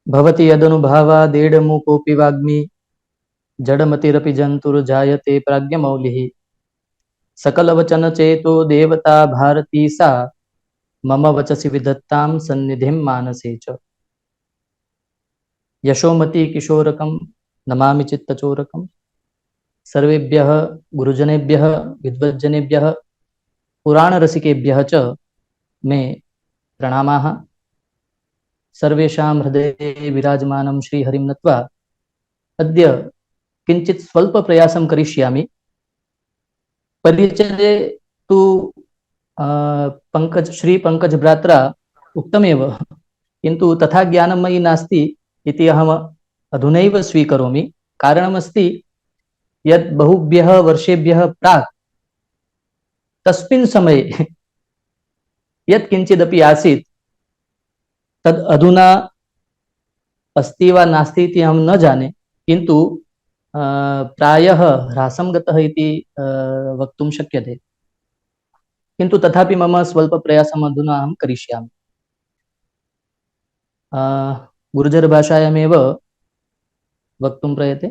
भवति यदनुभावादेडमुकोऽपि वाग्मी जडमतिरपि जन्तुर्जायते प्राज्ञमौलिः सकलवचनचेतो देवता भारती सा मम वचसि विधत्तां सन्निधिं मानसे च। यशोमती किशोरकं नमामि चित्तचोरकं सर्वेभ्यः गुरुजनेभ्यः विद्वज्जनेभ्यः पुराणरसिकेभ्यः च मे प्रणामाः। सर्वेषां हृदये विराजमानं श्रीहरिं नत्वा अद्य किञ्चित् स्वल्पप्रयासं करिष्यामि। परिचये तु श्री पंकज भ्रात्रा उक्तमेव, किन्तु तथा ज्ञानं मयि नास्ति इति अहम् अधुनैव स्वीकरोमि। कारणमस्ति यत् बहुभ्यः वर्षेभ्यः प्राक् तस्मिन् समये यत् किञ्चिदपि आसीत् तद् अधुना अस्ति वा नास्ति इति अहं न जाने, किन्तु प्रायः ह्रासं गतः इति वक्तुं शक्यते। किन्तु तथापि मम स्वल्पप्रयासम् अधुना अहं करिष्यामि। गुर्जरभाषायामेव वक्तुं प्रयते।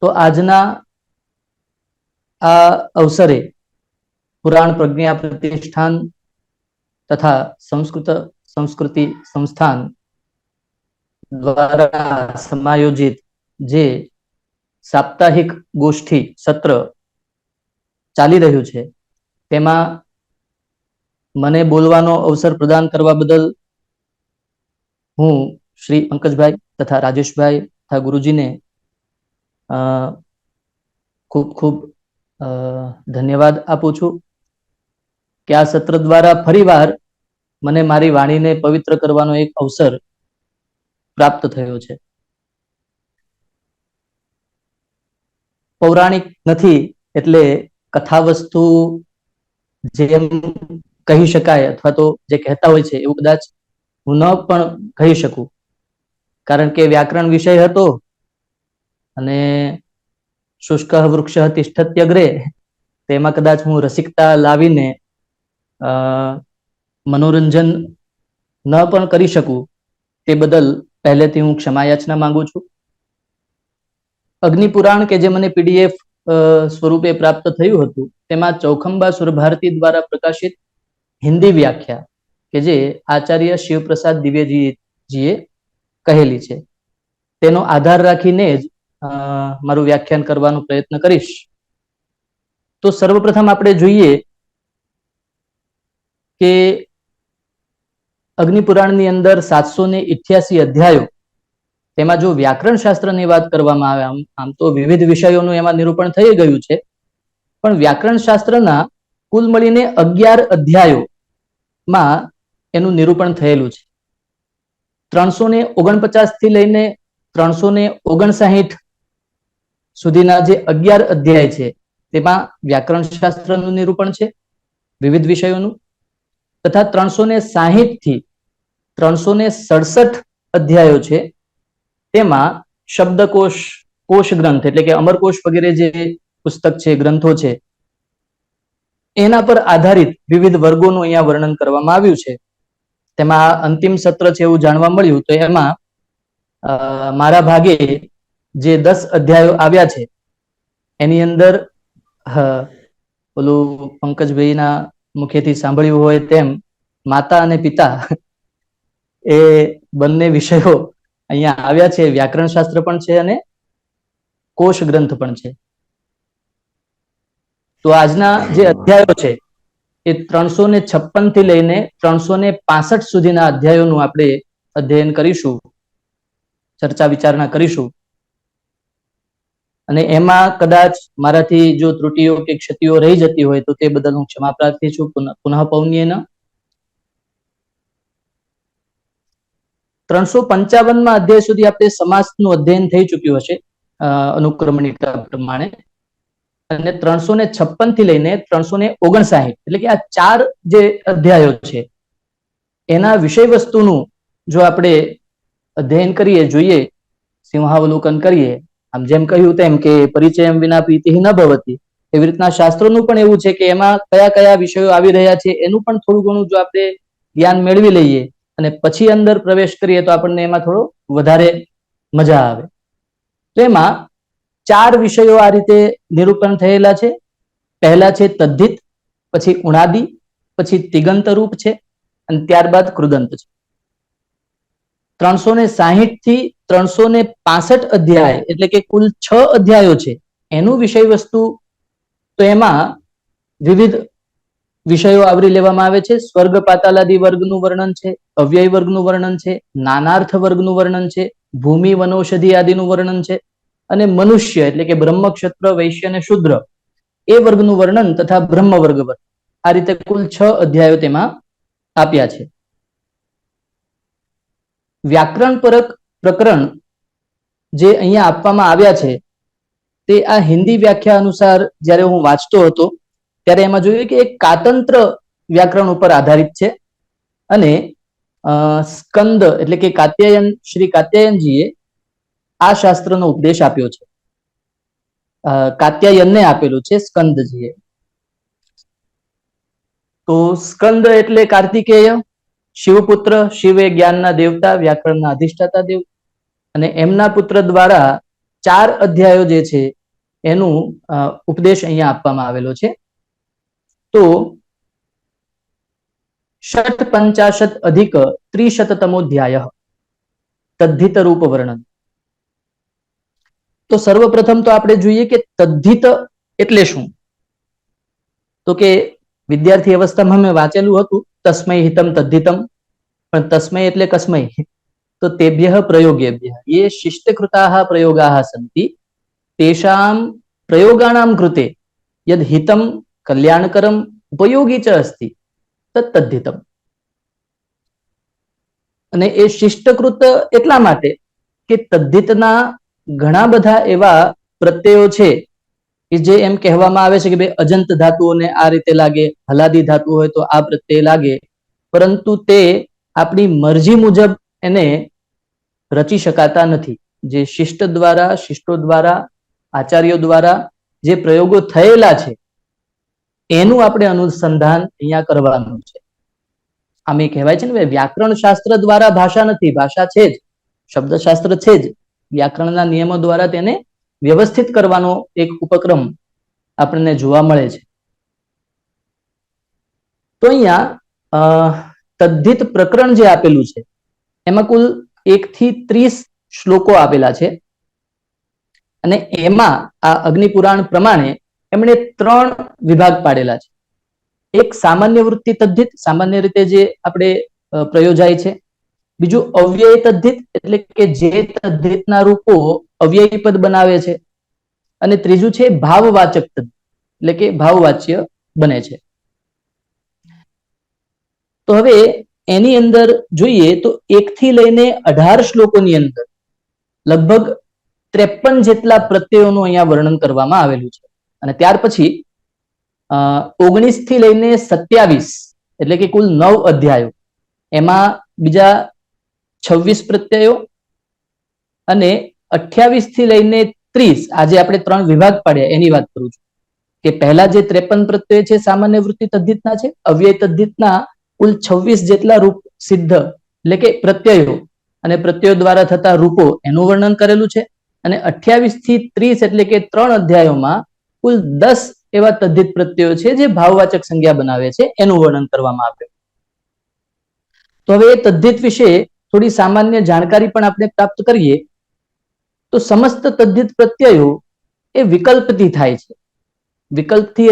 तो આજના આ અવસરે પુરાણ પ્રજ્ઞા પ્રતિષ્ઠાન તથા સંસ્કૃતિ સંસ્થાન દ્વારા સમાયોજિત જે સાપ્તાહિક ગોષ્ઠી સત્ર ચાલી રહ્યું છે તેમાં મને બોલવાનો અવસર પ્રદાન કરવા બદલ હું શ્રી પંકજભાઈ તથા રાજેશભાઈ તથા ગુરુજીને ખૂબ ખૂબ ધન્યવાદ આપું છું કે આ સત્ર દ્વારા ફરીવાર મને મારી વાણીને પવિત્ર કરવાનો એક અવસર પ્રાપ્ત થયો છે. પૌરાણિક નથી એટલે કથા વસ્તુ જેમ કહી શકાય અથવા તો જે કહેતા હોય છે એવું કદાચ હું ન પણ કહી શકું, કારણ કે વ્યાકરણ વિષય હતો અને શુષ્ક વૃક્ષ તિષ્ઠત્યગ્રે તેમાં કદાચ હું રસિકતા લાવીને મનોરંજન ન પણ કરી શકું તે બદલ પહેલેથી હું ક્ષમા યાચના માંગુ છું. અગ્નિપુરાણ કે જે મને પીડીએફ સ્વરૂપે પ્રાપ્ત થયું હતું તેમાં ચૌખંબા સુરભારતી દ્વારા પ્રકાશિત હિન્દી વ્યાખ્યા કે જે આચાર્ય શિવપ્રસાદ દિવ્યજીએ કહેલી છે તેનો આધાર રાખીને જ મારું વ્યાખ્યાન કરવાનો પ્રયત્ન કરીશ. તો સર્વપ્રથમ આપણે જોઈએ કે અગ્નિપુરાણની અંદર 788 અધ્યાયો, તેમાં જો વ્યાકરણ શાસ્ત્રની વાત કરવામાં આવે, આમ તો વિવિધ વિષયોનું એમાં નિરૂપણ થઈ ગયું છે, પણ વ્યાકરણ શાસ્ત્રના કુલ મળીને 11 અધ્યાયોમાં એનું નિરૂપણ થયેલું છે. 349 થી લઈને 359 સુધીના જે 11 અધ્યાય છે તેમાં વ્યાકરણ શાસ્ત્રનું નિરૂપણ છે વિવિધ વિષયોનું, તથા 360 થી 367 અધ્યાયો છે તેમાં શબ્દકોશ, કોશ ગ્રંથ એટલે કે અમરકોશ વગેરે જે પુસ્તક છે, ગ્રંથો છે, એના પર આધારિત વિવિધ વર્ગોનું અહીંયા વર્ણન કરવામાં આવ્યું છે. તેમાં અંતિમ સત્ર છે એવું જાણવા મળ્યું તો એમાં મારા ભાગે જે 10 અધ્યાયો આવ્યા છે એની અંદર ઓલું પંકજભાઈના મુખેથી સાંભળ્યું હોય તેમ માતા અને પિતા એ બંને વિષયો અહીંયા આવ્યા છે. વ્યાકરણ શાસ્ત્ર પણ છે અને કોશ ગ્રંથ પણ છે. તો આજના જે અધ્યાયો છે એ 356 થી લઈને 365 સુધીના અધ્યાયોનું આપણે અધ્યયન કરીશું, ચર્ચા વિચારણા કરીશું. અને એમાં કદાચ મારાથી જો ત્રુટિઓ કે ક્ષતિઓ રહી જતી હોય તો તે બદલ હું ક્ષમા પ્રાર્થી છું. પુનઃ પૌન્યેન. 355 અધ્યાય સુધી આપણે સમાસનું અધ્યયન થઈ ચુક્યું હશે અનુક્રમણિકા પ્રમાણે, અને 356 થી લઈને 359 એટલે કે આ 4 જે અધ્યાયો છે એના વિષય વસ્તુનું જો આપણે અધ્યયન કરીએ, જોઈએ, સિંહાવલોકન કરીએ, આમ જેમ કહ્યું તેમ કે પરિચયમ વિના પ્રીતિ ન ભવતી, એવી રીતના શાસ્ત્રોનું પણ એવું છે કે એમાં કયા કયા વિષયો આવી રહ્યા છે એનું પણ થોડું ઘણું જો આપણે જ્ઞાન મેળવી લઈએ અને પછી અંદર પ્રવેશ કરીએ તો આપણને એમાં થોડો વધારે મજા આવે. તો એમાં 4 વિષયો આ રીતે નિરૂપણ થયેલા છે. પહેલા છે તદ્ધિત, પછી ઉણાદિ, પછી તિગંત રૂપ છે અને ત્યારબાદ કૃદંત છે. 360 થી 365 અધ્યાય એટલે કે કુલ 6 અધ્યાયો છે એનું વિષય વસ્તુ, તો એમાં વિવિધ વિષયો આવરી લેવામાં આવે છે. સ્વર્ગ પાતાલાદિ વર્ગનું વર્ણન છે, અવ્યય વર્ગનું વર્ણન છે, નાનાર્થ વર્ગનું વર્ણન છે, ભૂમિ વનૌષધિ આદિનું વર્ણન છે અને મનુષ્ય એટલે કે બ્રહ્મ, ક્ષત્ર, વૈશ્ય અને શુદ્ર એ વર્ગનું વર્ણન તથા બ્રહ્મ વર્ગ વર્ગ, આ રીતે કુલ 6 અધ્યાયો તેમાં આપ્યા છે. વ્યાકરણ પરક પ્રકરણ જે અહીંયા આપવામાં આવ્યા છે તે આ હિન્દી વ્યાખ્યા અનુસાર જ્યારે હું વાંચતો હતો ત્યારે એમાં જોયું કે એક કાતંત્ર વ્યાકરણ ઉપર આધારિત છે અને સ્કંદ એટલે કે કાત્યાયન, શ્રી કાત્યાયનજીએ આ શાસ્ત્રનો ઉપદેશ આપ્યો છે. કાત્યાયનને આપેલું છે સ્કંદજીએ. તો સ્કંદ એટલે કાર્તિકેય, શિવપુત્ર, શિવ એ જ્ઞાનના દેવતા, વ્યાકરણના અધિષ્ઠાતા દેવ, અને એમના પુત્ર દ્વારા 4 અધ્યાયો જે છે એનું ઉપદેશ અહીંયા આપવામાં આવેલો છે. તો 55 અધિક 30તમોધ્યાય તદ્ધિત રૂપ વર્ણન. તો સર્વપ્રથમ તો આપણે જોઈએ કે તદ્ધિત એટલે શું. તો કે વિદ્યાર્થી અવસ્થામાં મેં વાંચેલું હતું તસ્મૈ હિતમ તદ્ધિતમ, પણ તસ્મૈ એટલે કસ્મૈ, તો તેભ્યઃ પ્રયોગેભ્યઃ ये शिष्टकृताः प्रयोगाः सन्ति तेषां प्रयोगाणां कृते यद् हितं कल्याणकरं उपयोगी च अस्ति तत् तद्धितम. અને એ શિષ્ટકૃત એટલા માટે કે તદ્ધિતના ઘણા બધા એવા પ્રત્યયો છે કે જે એમ કહેવામાં આવે છે કે ભાઈ અજંત ધાતુઓને આ રીતે લાગે, હલાદી ધાતુ હોય તો આ પ્રત્યય લાગે, પરંતુ તે આપણી મરજી મુજબ એને રચી શકાતા નથી. જે શિષ્ટ દ્વારા, શિષ્ટો દ્વારા, આચાર્યો દ્વારા જે પ્રયોગો થયેલા છે એનું આપણે અનુસંધાન અહીંયા કરવાનું છે. આમ એ કહેવાય છે ને વ્યાકરણ શાસ્ત્ર દ્વારા ભાષા નથી, ભાષા છે જ, શબ્દશાસ્ત્ર છે જ, વ્યાકરણના નિયમો દ્વારા તેને વ્યવસ્થિત કરવાનો એક ઉપક્રમ આપણને જોવા મળે છે. તો અહીંયા તદ્ધિત પ્રકરણ જે આપેલું છે એમાં કુલ 1 થી 30 શ્લોકો આપેલા છે અને એમાં આ અગ્નિપુરાણ પ્રમાણે એમણે 3 વિભાગ પાડેલા છે. એક સામાન્ય વૃત્તિ તદ્ધિત, સામાન્ય રીતે જે આપણે પ્રયોજાય છે. બીજું અવ્યય તદ્ધિત એટલે કે જે તદ્ધિતના રૂપો અવ્યયી પદ બનાવે છે. અને ત્રીજું છે ભાવવાચક તદ્ધિત એટલે કે ભાવવાચ્ય બને છે. તો હવે એની અંદર જોઈએ તો 1 થી લઈને 18 શ્લોકોની અંદર લગભગ 53 જેટલા પ્રત્યયોનું અહીંયા વર્ણન કરવામાં આવેલું છે. અને ત્યાર પછી 19 થી લઈને 27 એટલે કે કુલ 9 અધ્યાયો, એમાં બીજા 26 પ્રત્યયો અને 28 થી લઈને 30, આજે આપણે 3 વિભાગ પાડ્યા એની વાત કરું છું કે પહેલા જે 53 પ્રત્યય છે સામાન્ય વૃત્તિ તદ્ધિતના છે, અવ્યય તદ્ધિતના કુલ 26 જેટલા રૂપ સિદ્ધ એટલે કે પ્રત્યયો અને પ્રત્યયો દ્વારા થતા રૂપો એનું વર્ણન કરેલું છે. અને 28 થી 30 એટલે કે 3 અધ્યાયોમાં કુલ 10 એવા તદ્ધિત પ્રત્યયો છે જે ભાવવાચક સંજ્ઞા બનાવે છે, એનું વર્ણન કરવામાં આવ્યું. તો હવે એ તદ્ધિત વિશે થોડી સામાન્ય જાણકારી પણ આપણે પ્રાપ્ત કરીએ તો સમસ્ત તદ્ધિત પ્રત્યયો એ વિકલ્પથી થાય છે. વિકલ્પથી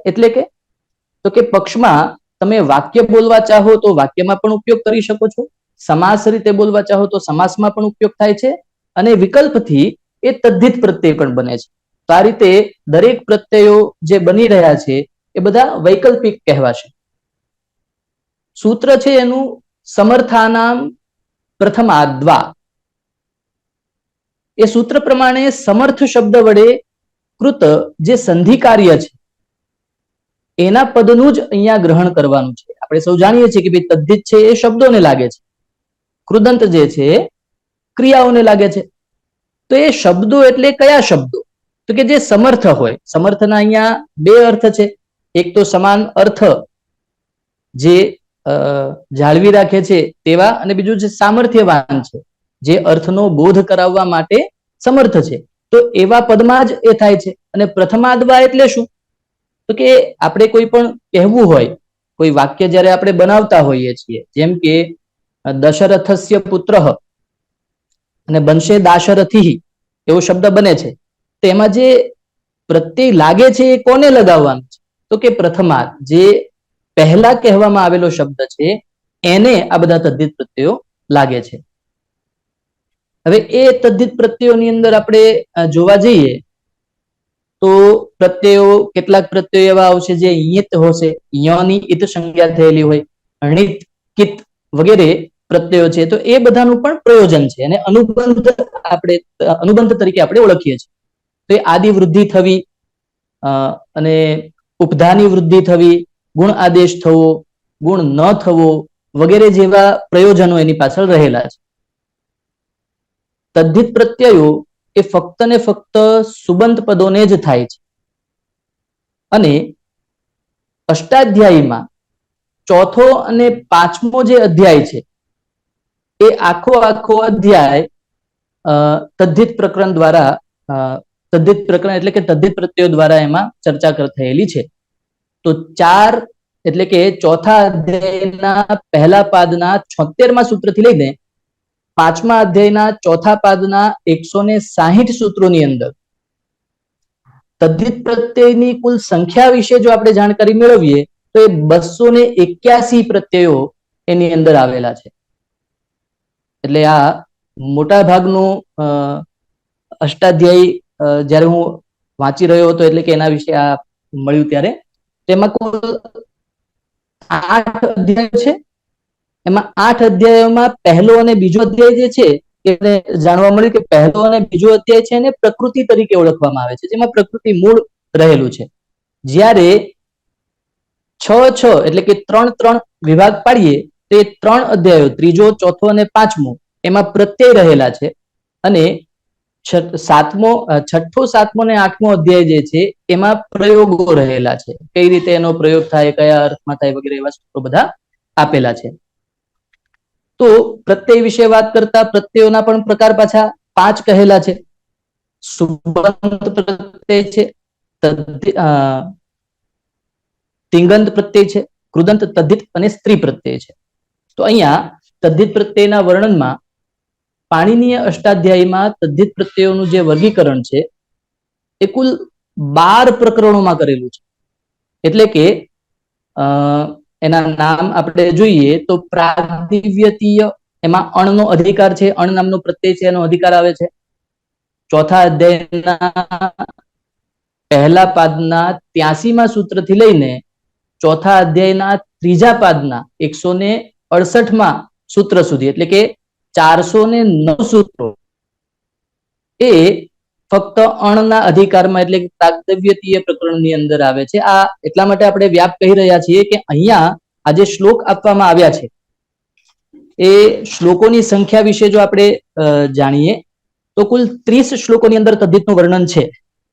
એટલે કે પક્ષમાં તમે વાક્ય બોલવા ચાહો તો વાક્યમાં પણ ઉપયોગ કરી શકો છો, સમાસ રીતે બોલવા ચાહો તો સમાસમાં પણ ઉપયોગ થાય છે અને વિકલ્પથી એ તદ્ધિત પ્રત્યય પણ બને છે. તો આ રીતે દરેક પ્રત્યયો જે બની રહ્યા છે એ બધા વૈકલ્પિક કહેવાશે. સૂત્ર છે એનું સમર્થાનામ પ્રથમાદ્વા. એ સૂત્ર પ્રમાણે સમર્થ શબ્દ વડે કૃત જે સંધિ કાર્ય છે એના પદનું જ અહીંયા ગ્રહણ કરવાનું છે. આપણે સૌ જાણીએ છીએ કે ભાઈ તદ્ધિત છે એ શબ્દોને લાગે છે, કૃદંત જે છે ક્રિયાઓને લાગે છે. તો એ શબ્દો એટલે કયા શબ્દો? તો કે જે સમર્થ હોય. સમર્થના અહીંયા 2 અર્થ છે. એક તો સમાન અર્થ જે જાળવી રાખે છે તેવા, અને બીજું છે સામર્થ્યવાન છે, જે અર્થનો બોધ કરાવવા માટે સમર્થ છે, તો એવા પદમાં જ એ થાય છે. અને પ્રથમાદ્વા એટલે શું? તો કે આપણે કોઈ પણ કહેવું હોય, કોઈ વાક્ય જ્યારે આપણે બનાવતા હોઈએ છીએ, જેમ કે દશરથસ્ય પુત્ર અને બનશે દાશરથી, એવો શબ્દ બને છે, તો એમાં જે પ્રત્યય લાગે છે એ કોને લગાવવાનું છે? તો કે પ્રથમા, જે પહેલા કહેવામાં આવેલો શબ્દ છે એને આ બધા તદ્ધિત પ્રત્યયો લાગે છે. હવે એ તદ્ધિત પ્રત્યયોની અંદર આપણે જોવા જઈએ તો પ્રત્યયો, કેટલાક પ્રત્યયો એવા આવશે જે ઈયત હશે, યની ઈત સંજ્ઞા થયેલી હોય, ણિત, કિત વગેરે પ્રત્યયો છે, તો એ બધાનું પણ પ્રયોજન છે, અને અનુબંધ તરીકે આપણે ઓળખીએ છીએ. તો એ આદિ વૃદ્ધિ થવી, અને ઉપધાની વૃદ્ધિ થવી, ગુણ આદેશ થવો, ગુણ ન થવો વગેરે જેવા પ્રયોજનો એની પાછળ રહેલા છે. તદ્ધિત પ્રત્યયો એ ફક્ત ને ફક્ત સુબંત પદોને જ થાય છે. અને અષ્ટાધ્યાયીમાં ચોથો અને પાંચમો જે અધ્યાય છે એ આખો અધ્યાય તદ્ધિત પ્રકરણ દ્વારા, તદ્ધિત પ્રકરણ એટલે કે તદ્ધિત પ્રત્યયો દ્વારા એમાં ચર્ચા થયેલી છે. તો 4 એટલે કે ચોથા અધ્યાયના પહેલા પાદના 76મા સૂત્રથી લઈને પાંચમા અધ્યાયના ચોથા પાદના 160 સૂત્રોની અંદર તદ્ધિત પ્રત્યયની કુલ સંખ્યા વિશે જો આપણે જાણકારી મેળવીએ તો એ 281 પ્રત્યયો એની અંદર આવેલા છે. એટલે આ મોટા ભાગનું અષ્ટાધ્યાયી જ્યારે હું વાંચી રહ્યો હતો, એટલે કે એના વિશે આ મળ્યું ત્યારે, તેમાં કુલ 8 અધ્યાયો છે. એમાં 8 અધ્યાયોમાં પહેલો અને બીજો અધ્યાય જે છે એને જાણવા મળ્યું કે પહેલો અને બીજો અધ્યાય છે એને પ્રકૃતિ તરીકે ઓળખવામાં આવે છે, જેમાં પ્રકૃતિ મૂળ રહેલું છે. જ્યારે 6 એટલે કે 3 વિભાગ પાડીએ તો એ 3 અધ્યાયો, ત્રીજો, ચોથો અને પાંચમો, એમાં પ્રત્યય રહેલા છે. અને છઠ્ઠો, સાતમો અને આઠમો અધ્યાય જે છે એમાં પ્રયોગો રહેલા છે, કઈ રીતે એનો પ્રયોગ થાય, કયા અર્થમાં થાય વગેરે એવા સૂત્રો બધા આપેલા છે. તો પ્રત્યય વિશે વાત કરતા પ્રત્યયોના પણ પ્રકાર પાછા 5 કહેલા છે. સુબંત પ્રત્યય છે, તિંગંત પ્રત્યય છે, કૃદંત, તદ્ધિત અને સ્ત્રી પ્રત્યય છે. તો અહીંયા તદ્ધિત પ્રત્યયના વર્ણનમાં પાણિનીય અષ્ટાધ્યાયીમાં તદ્ધિત પ્રત્યયોનું જે વર્ગીકરણ છે એ કુલ 12 પ્રકરણોમાં કરેલું છે. એટલે કે એના નામ આપણે જોઈએ તો પ્રાગદિવ્યતીય, એમાં અણનો અધિકાર છે, અણ નામનો પ્રત્યય છે, એનો અધિકાર આવે છે. ચોથા અધ્યાયના પહેલા પાદના 83મા સૂત્રથી લઈને ચોથા અધ્યાયના ત્રીજા પાદના 168મા સૂત્ર સુધી, એટલે કે 409 સૂત્રો એ ફક્ત અણના અધિકારમાં, એટલે કે પ્રાગદવ્યતીય પ્રકરણની અંદર આવે છે. આ એટલા માટે આપણે વ્યાપ કહી રહ્યા છીએ કે અહીંયા આ જે શ્લોક આપવામાં આવ્યા છે એ શ્લોકોની સંખ્યા વિશે જો આપણે જાણીએ તો કુલ 30 શ્લોકોની અંદર તદ્ધિતનું વર્ણન છે,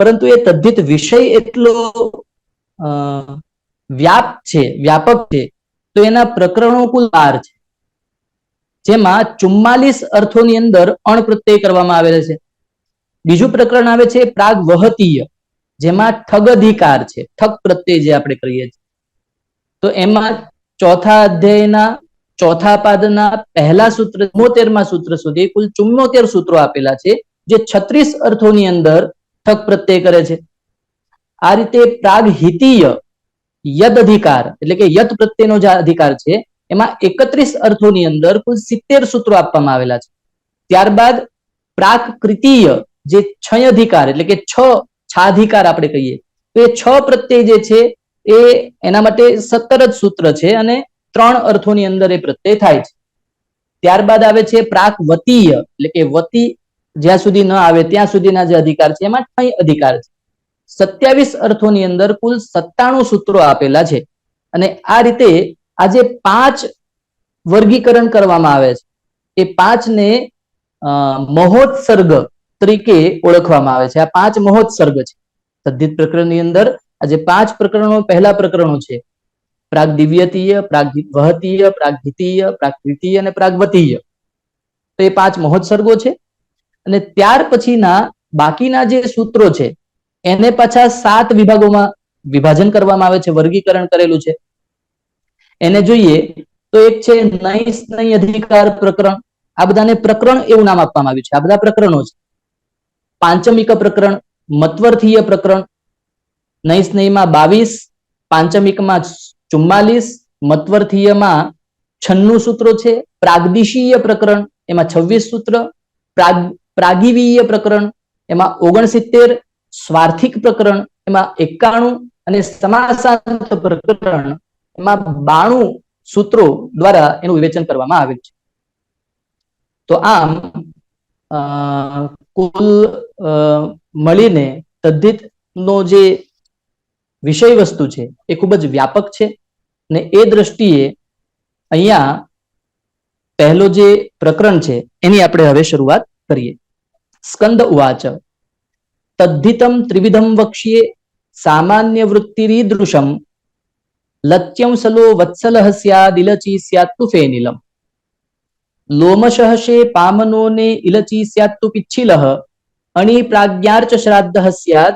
પરંતુ એ તદ્ધિત વિષય એટલો વ્યાપક છે, તો એના પ્રકરણો કુલ 12 છે, જેમાં 44 અર્થોની અંદર અણ પ્રત્યય કરવામાં આવેલા છે. બીજું પ્રકરણ આવે છે પ્રાગ વહતીય, જેમાં ઠગ અધિકાર છે, ઠગ પ્રત્યય જે આપણે કરીએ છીએ. તો એમાં ચોથા અધ્યાયના ચોથા પાદના પહેલા સૂત્ર 74મા સૂત્ર સુધી કુલ 74 સૂત્રો આપેલા છે, જે 36 અર્થોની અંદર ઠગ પ્રત્યય કરે છે. આ રીતે પ્રાગ હિતીય યદ અધિકાર, એટલે કે યત પ્રત્યયનો જે અધિકાર છે એમાં 31 અર્થોની અંદર કુલ 70 સૂત્રો આપવામાં આવેલા છે. ત્યારબાદ પ્રાક કૃતિય જે 6 અધિકાર, એટલે કે 6 છાધિકાર આપણે કહીએ, તો એ 6 પ્રત્યય જે છે એ એના માટે 17 જ સૂત્ર છે, અને 3 અર્થોની અંદર એ પ્રત્યય થાય છે. ત્યારબાદ આવે છે પ્રાક વતીય, એટલે કે વતી જ્યાં સુધી ન આવે ત્યાં સુધીના જે અધિકાર છે એમાં 6 અધિકાર છે. 27 અર્થોની અંદર કુલ 97 સૂત્રો આપેલા છે. અને આ રીતે આ જે 5 વર્ગીકરણ કરવામાં આવે છે એ 5 ને મહોત્સર્ગ તરીકે ઓળખવામાં આવે છે. આ 5 મહોત્સર્ગ છે તદ્ધિત પ્રકરણની અંદર. આ જે 5 પ્રકરણો, પહેલા પ્રકરણો છે પ્રાગદિવ્યતીય, પ્રાગવહતીય, પ્રાગહિતીય, પ્રાગતૃતીય અને પ્રાગવતીય. તો એ 5 મહોત્સર્ગો છે. અને ત્યાર પછીના બાકીના જે સૂત્રો છે એને પાછા 7 વિભાગોમાં વિભાજન કરવામાં આવે છે, વર્ગીકરણ કરેલું છે. એને જોઈએ તો એક છે નૈ સ્નૈ અધિકાર પ્રકરણ. આ બધાને પ્રકરણ એવું નામ આપવામાં આવ્યું છે. આ બધા પ્રકરણો છે. પાંચમિક પ્રકરણ, મત્વર્થીય પ્રકરણ. નૈ સ્નૈમાં 22, પાંચમિકમાં 44, મત્વર્થીયમાં 96 સૂત્રો છે. પ્રાગદિશીય પ્રકરણ એમાં 26 સૂત્ર, પ્રાગીવીય પ્રકરણ એમાં 69, સ્વાર્થિક પ્રકરણ એમાં 91 અને સમાસાંત પ્રકરણ એમાં 92 સૂત્રો દ્વારા એનું વિવેચન કરવામાં આવેલ છે. તો આમ કુલ મળીને તદ્ધિત નો જે વિષય વસ્તુ છે એ ખૂબ જ વ્યાપક છે. અને એ દ્રષ્ટિએ અહીંયા પહેલો જે પ્રકરણ છે એની આપણે હવે શરૂઆત કરીએ. સ્કંદ ઉવાચ તદ્ધિતમ ત્રિવિધમ વક્ષ્યે સામાન્ય વૃત્તિરીદૃશમ લત્યં સલો વત્સલઃ સ્યાદિલચી સ્યાત્તુ ફેનિલમ લોમશઃ પામનોને ઇલચી સ્યાત્તુ પિચ્છિલઃ અણિ પ્રાજ્ઞાર્ચ શ્રાદ્ધઃ સ્યાદ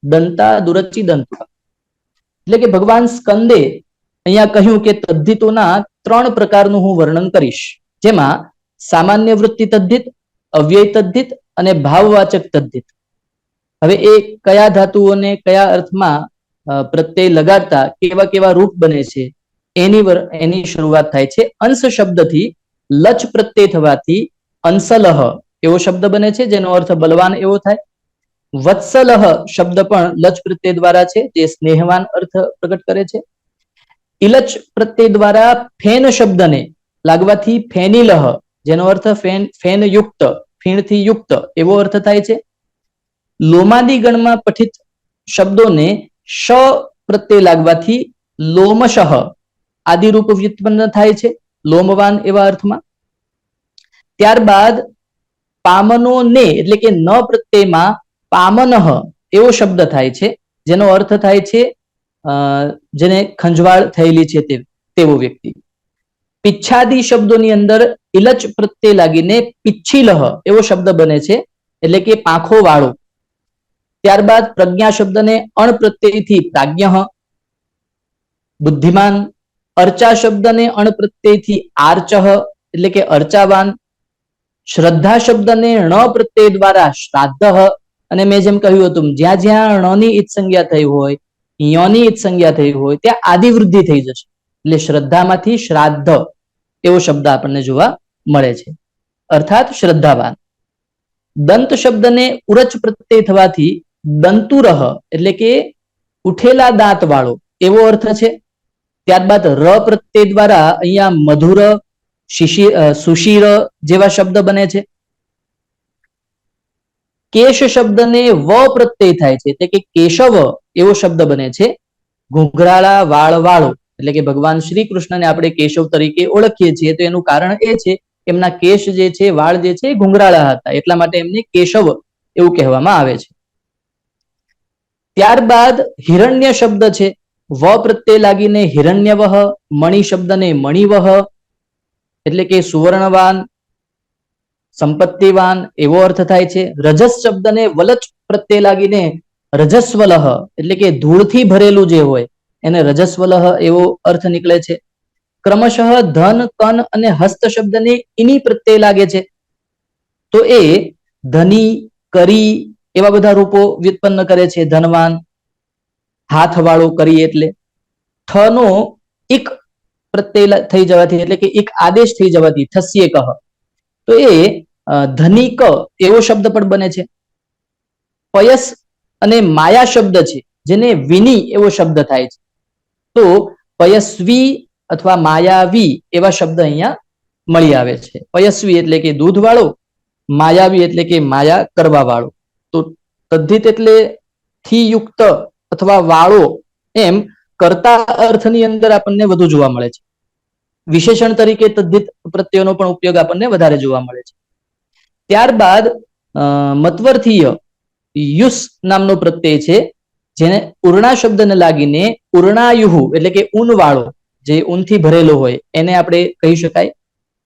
દંતા દુરચી દંત. એટલે કે ભગવાન સ્કંદે અહીંયા કહ્યું કે તદ્ધિતોના 3 પ્રકારનું હું વર્ણન કરીશ, જેમાં સામાન્ય વૃત્તિ તદ્ધિત, અવ્યય તદ્ધિત અને ભાવવાચક તદ્ધિત. હવે એ કયા ધાતુઓને કયા અર્થમાં પ્રત્યય લગાડતા કેવા કેવા રૂપ બને છે એની શરૂઆત થાય છે. અંશ શબ્દથી લચ પ્રત્યય થવાથી અંસલહ એવો શબ્દ બને છે, જેનો અર્થ બલવાન એવો થાય. વત્સલહ શબ્દ પણ લચ પ્રત્યય દ્વારા છે, જે સ્નેહવાન અર્થ પ્રગટ કરે છે. ઇલચ પ્રત્યય દ્વારા ફેન શબ્દને લાગવાથી ફેનિલહ, જેનો અર્થ ફેન યુક્ત, ફીણથી યુક્ત એવો અર્થ થાય છે. લોમાદી ગણમાં પઠિત શબ્દોને શ પ્રત્યય લાગવાથી લોમશઃ આદિરૂપ વ્યુત્પન્ન થાય છે, લોમવાન એવા અર્થમાં. ત્યારબાદ પામનો ને એટલે કે ન પ્રત્યયમાં પામનઃ એવો શબ્દ થાય છે, જેનો અર્થ થાય છે જેને ખંજવાળ થયેલી છે તેવો વ્યક્તિ. પિચ્છાદી શબ્દોની અંદર ઇલચ પ્રત્યય લાગીને પિચ્છિલહ એવો શબ્દ બને છે, એટલે કે પાંખો વાળો. ત્યારબાદ પ્રજ્ઞા શબ્દને અણ પ્રત્યયથી પ્રાજ્ઞઃ બુદ્ધિમાન, અર્ચા શબ્દને અણ પ્રત્યયથી આર્ચઃ એટલે કે અર્ચાવાન, શ્રદ્ધા શબ્દને ણ પ્રત્યય દ્વારા શ્રાદ્ધઃ, અને મેં જેમ કહ્યું હતું જ્યાં જ્યાં ણની ઈત સંજ્ઞા થઈ હોય, યની ઈત સંજ્ઞા થઈ હોય ત્યાં આદિ વૃદ્ધિ થઈ જશે, એટલે શ્રદ્ધામાંથી શ્રાદ્ધ એવો શબ્દ આપણને જોવા મળે છે, અર્થાત શ્રદ્ધાવાન. દંત શબ્દને ઉરચ પ્રત્યય થવાથી દંતુરહ એટલે કે ઉઠેલા દાંત વાળો એવો અર્થ છે. ત્યારબાદ ર પ્રત્યય દ્વારા અહીંયા મધુર, સુશીર જેવા શબ્દ બને છે. કેશ શબ્દને વ પ્રત્યય થાય છે, એટલે કે કેશવ એવો શબ્દ બને છે. ઘૂંઘરાળા વાળ વાળો એટલે કે ભગવાન શ્રી કૃષ્ણને આપણે કેશવ તરીકે ઓળખીએ છીએ, તો એનું કારણ એ છે એમના કેશ જે છે, વાળ જે છે ઘૂંઘરાળા હતા, એટલા માટે એમને કેશવ એવું કહેવામાં આવે છે. ત્યારબાદ હિરણ્ય શબ્દ છે, વ પ્રત્યય લાગીને હિરણ્યવહ, મણિ શબ્દને મણિવહ એટલે કે સુવર્ણવાન, સંપત્તિવાન એવો અર્થ થાય છે. રજસ શબ્દને વલચ પ્રત્યય લાગીને રજસ્વલહ એટલે કે ધૂળથી ભરેલું જે હોય એને રજસ્વલહ એવો અર્થ નીકળે છે. ક્રમશઃ ધન, કન અને હસ્ત શબ્દને ઇની પ્રત્યય લાગે છે, તો એ ધની, કરી એવા બધા રૂપો વ્યુત્પન્ન કરે છે. ધનવાન, હાથવાળો કરી એટલે. ઠ નો ઇક પ્રત્યય થઈ જવાથી એટલે કે એક આદેશ થઈ જવાથી થસ્યે કહ, તો એ ધનિક એવો શબ્દ પણ બને છે. પયસ અને માયા શબ્દ છે, જેને વિની એવો શબ્દ થાય છે, તો પયસ્વી અથવા માયાવી એવા શબ્દ અહીંયા મળી આવે છે. પયસ્વી એટલે કે દૂધ વાળો, માયાવી એટલે કે માયા કરવા વાળો. તો તદ્ધિત એટલે થી યુક્ત અથવા વાળો એમ કરતા અર્થની અંદર આપણને વધુ જોવા મળે છે. વિશેષણ તરીકે તદ્ધિત પ્રત્યયનો પણ ઉપયોગ આપણને વધારે જોવા મળે છે. ત્યારબાદ મત્વર્થીય યુસ નામનો પ્રત્યય છે, જેને ઉર્ણા શબ્દને લાગીને ઉર્ણાયુહુ એટલે કે ઊન વાળો, જે ઊનથી ભરેલો હોય એને આપણે કહી શકાય.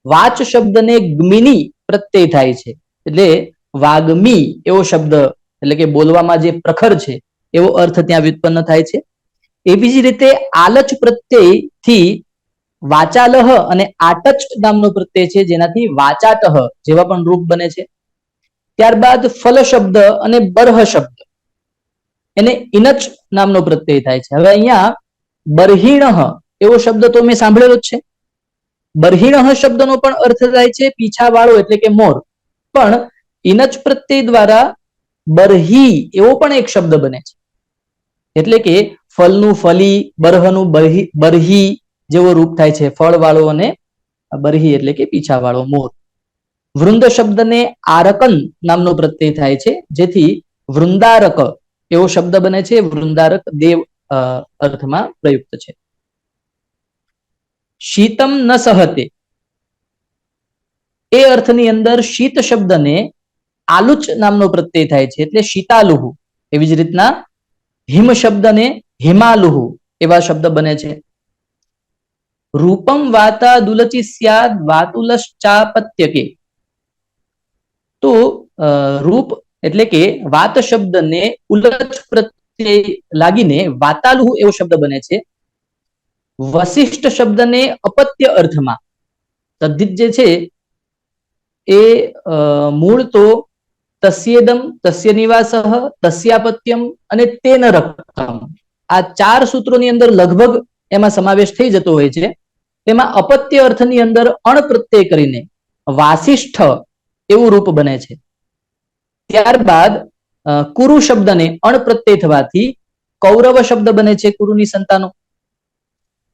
વાચ શબ્દને ગ્મિની પ્રત્યય થાય છે, એટલે વાગ્મી એવો શબ્દ, એટલે કે બોલવામાં જે પ્રખર છે એવો અર્થ ત્યાં વ્યુત્પન્ન થાય છે. એવી જ રીતે આલચ પ્રત્યય થી વાચાલહ અને આટચ નામનો પ્રત્યય છે, જેનાથી વાચાટહ જેવા પણ રૂપ બને છે. ત્યારબાદ ફલ શબ્દ અને બરહ શબ્દ એને ઇનચ નામનો પ્રત્યય થાય છે. હવે અહીંયા બરહીણહ એવો શબ્દ તો મેં સાંભળેલો જ છે. બરહીણહ શબ્દનો પણ અર્થ થાય છે પીછાવાળો એટલે કે મોર, પણ ઇનચ પ્રત્યય દ્વારા બરહી એવો પણ એક શબ્દ બને છે, એટલે કે ફલનું ફલી, બરહનું બરહી જેવો રૂપ થાય છે, ફળ વાળો અને બરહી એટલે કે પીછાવાળો મોર. વૃંદ શબ્દને આરકન નામનો પ્રત્યય થાય છે, જેથી વૃંદારક એવો શબ્દ બને છે. વૃંદારક દેવ અર્થમાં પ્રયુક્ત છે. શીતમ ન સહતે એ અર્થની અંદર શીત શબ્દને આલુચ નામનો પ્રત્યય થાય છે, એટલે શીતાલુહુ. એવી જ રીતના હિમ શબ્દને હિમાલુહુ એવા શબ્દ બને છે. રૂપમ વાતા દુલચી સ્યાદ વાતુલશ્ચાપત્યકે, તો રૂપ એટલે કે વાત શબ્દને ઉલચ પ્રત્યય લાગીને વાતાલુહુ એવો શબ્દ બને છે. વશિષ્ઠ શબ્દને અપત્ય અર્થમાં તદ્ધિત જે છે એ મૂળ તો તસ્યેદમ, તસ્ય નિવાસઃ, તસ્યાપત્યમ અને તેન રક્તમ, આ ચાર સૂત્રોની અંદર લગભગ એમાં સમાવેશ થઈ જતો હોય છે. તેમાં અપત્ય અર્થની અંદર અણ પ્રત્યય કરીને વાસિષ્ઠ એવું રૂપ બને છે. ત્યારબાદ કુરુ શબ્દને અણ પ્રત્યય થવાથી કૌરવ શબ્દ બને છે, કુરુની સંતાનો.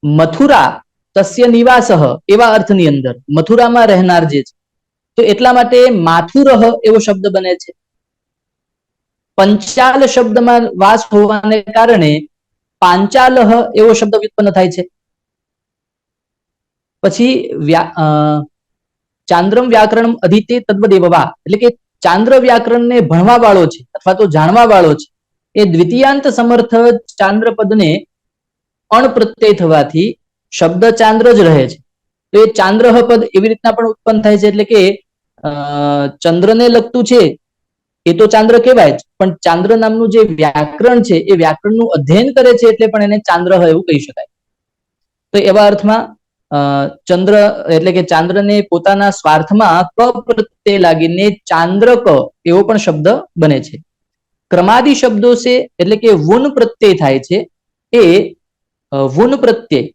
મથુરા તસ્ય નિવાસઃ એવા અર્થની અંદર મથુરામાં રહેનાર જે છે, તો એટલા માટે માથુરહ એવો શબ્દ બને છે. પંચાલ શબ્દમાં વાસ હોવાને કારણે પાંચાલહ એવો શબ્દ ઉત્પન્ન થાય છે. પછી ચાંદ્રમ વ્યાકરણ અધિતે તદ્વદેવવા, એટલે કે ચાંદ્ર વ્યાકરણને ભણવા વાળો છે અથવા તો જાણવા વાળો છે, એ દ્વિતીયાંત સમર્થ ચાંદ્ર પદને અણ પ્રત્યય થવાથી શબ્દ ચાંદ્ર જ રહે છે. તો એ ચાંદ્રહ પદ એવી રીતના પણ ઉત્પન્ન થાય છે, એટલે કે ચંદ્રને લગતું છે એ તો ચાંદ્ર કહેવાય જ, પણ ચાંદ્ર નામનું જે વ્યાકરણ છે એ વ્યાકરણનું અધ્યયન કરે છે એટલે પણ એને ચાંદ્રહ એવું કહી શકાય. તો એવા અર્થમાં ચંદ્ર એટલે કે ચાંદ્રને પોતાના સ્વાર્થમાં ક પ્રત્યય લાગીને ચાંદ્રક એવો પણ શબ્દ બને છે. ક્રમાદિ શબ્દો છે એટલે કે વુન પ્રત્યય થાય છે, એ વુન પ્રત્યય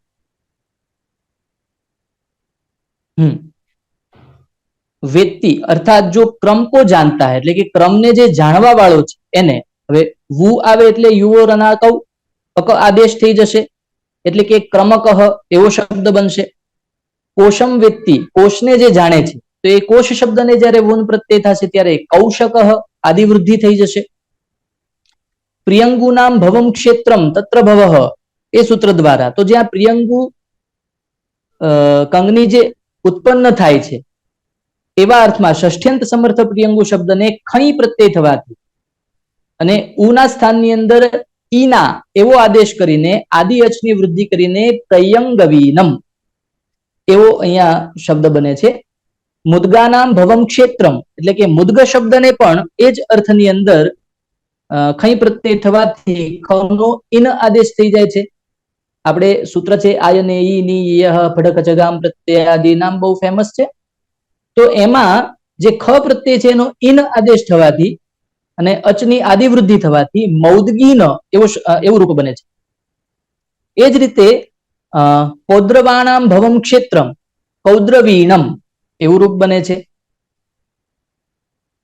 व्यक्ति अर्थात जो क्रम को जानता है, એટલે કે ક્રમને જે જાણવા વાળો છે એને. હવે વુ આવે એટલે યુવો રણાકવ અક આદેશ થઈ જશે, એટલે કે ક્રમકઃ એવો શબ્દ બનશે. કોશમ વ્યક્તિ કોષને જે જાણે છે, તો એ કોશ શબ્દને જ્યારે વુન પ્રત્યય થશે ત્યારે કૌશકઃ આદિવૃદ્ધિ થઈ જશે. પ્રિયંગુ નામ ભવમ ક્ષેત્રમ તત્ર ભવઃ એ સૂત્ર દ્વારા, તો જ્યાં પ્રિયંગુ કંગની જે ઉત્પન્ન થાય છે એવા અર્થમાં ષષ્ઠ્યંત સમર્થ પ્રિયંગુ શબ્દને ખણી પ્રત્યય થવાથી અને ઉના સ્થાનની અંદર ઈના એવો આદેશ કરીને આદિ અચની વૃદ્ધિ કરીને પ્રયંગવીનમ એવો અહીંયા શબ્દ બને છે. મુદ્ગાનામ ભવમ ક્ષેત્રમ એટલે કે મુદ્ગ શબ્દને પણ એ જ અર્થની અંદર ખઈ પ્રત્યય થવાથી ખનો ઇન આદેશ થઈ જાય છે. આપણે સૂત્ર છે આયને ઈ ની યહ ફડક જગામ પ્રત્યય આદિ નામ બહુ ફેમસ છે. તો એમાં જે ખ પ્રત્યય છે એનો ઇન આદેશ થવાથી અને અચની આદિવૃદ્ધિ થવાથી મૌદગીન એવું રૂપ બને છે. એ જ રીતે પૌદ્રવાણામ ભવમ ક્ષેત્રમ પૌદ્રવીણમ એવું રૂપ બને છે.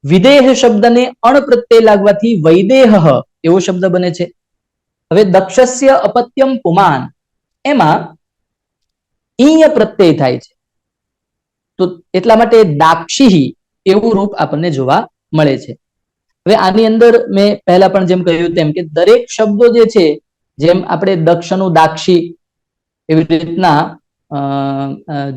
વિદેહ શબ્દને અણ પ્રત્યય લાગવાથી વૈદેહ એવો શબ્દ બને છે. હવે દક્ષસ્ય અપત્યમ પુમાન એમાં ઈય પ્રત્યય થાય છે, તો એટલા માટે દાક્ષી એવું રૂપ આપણને જોવા મળે છે. હવે આની અંદર મેં પહેલા પણ જેમ કહ્યું તેમ કે દરેક શબ્દો જે છે, જેમ આપણે દક્ષનું દાક્ષી એવી રીતના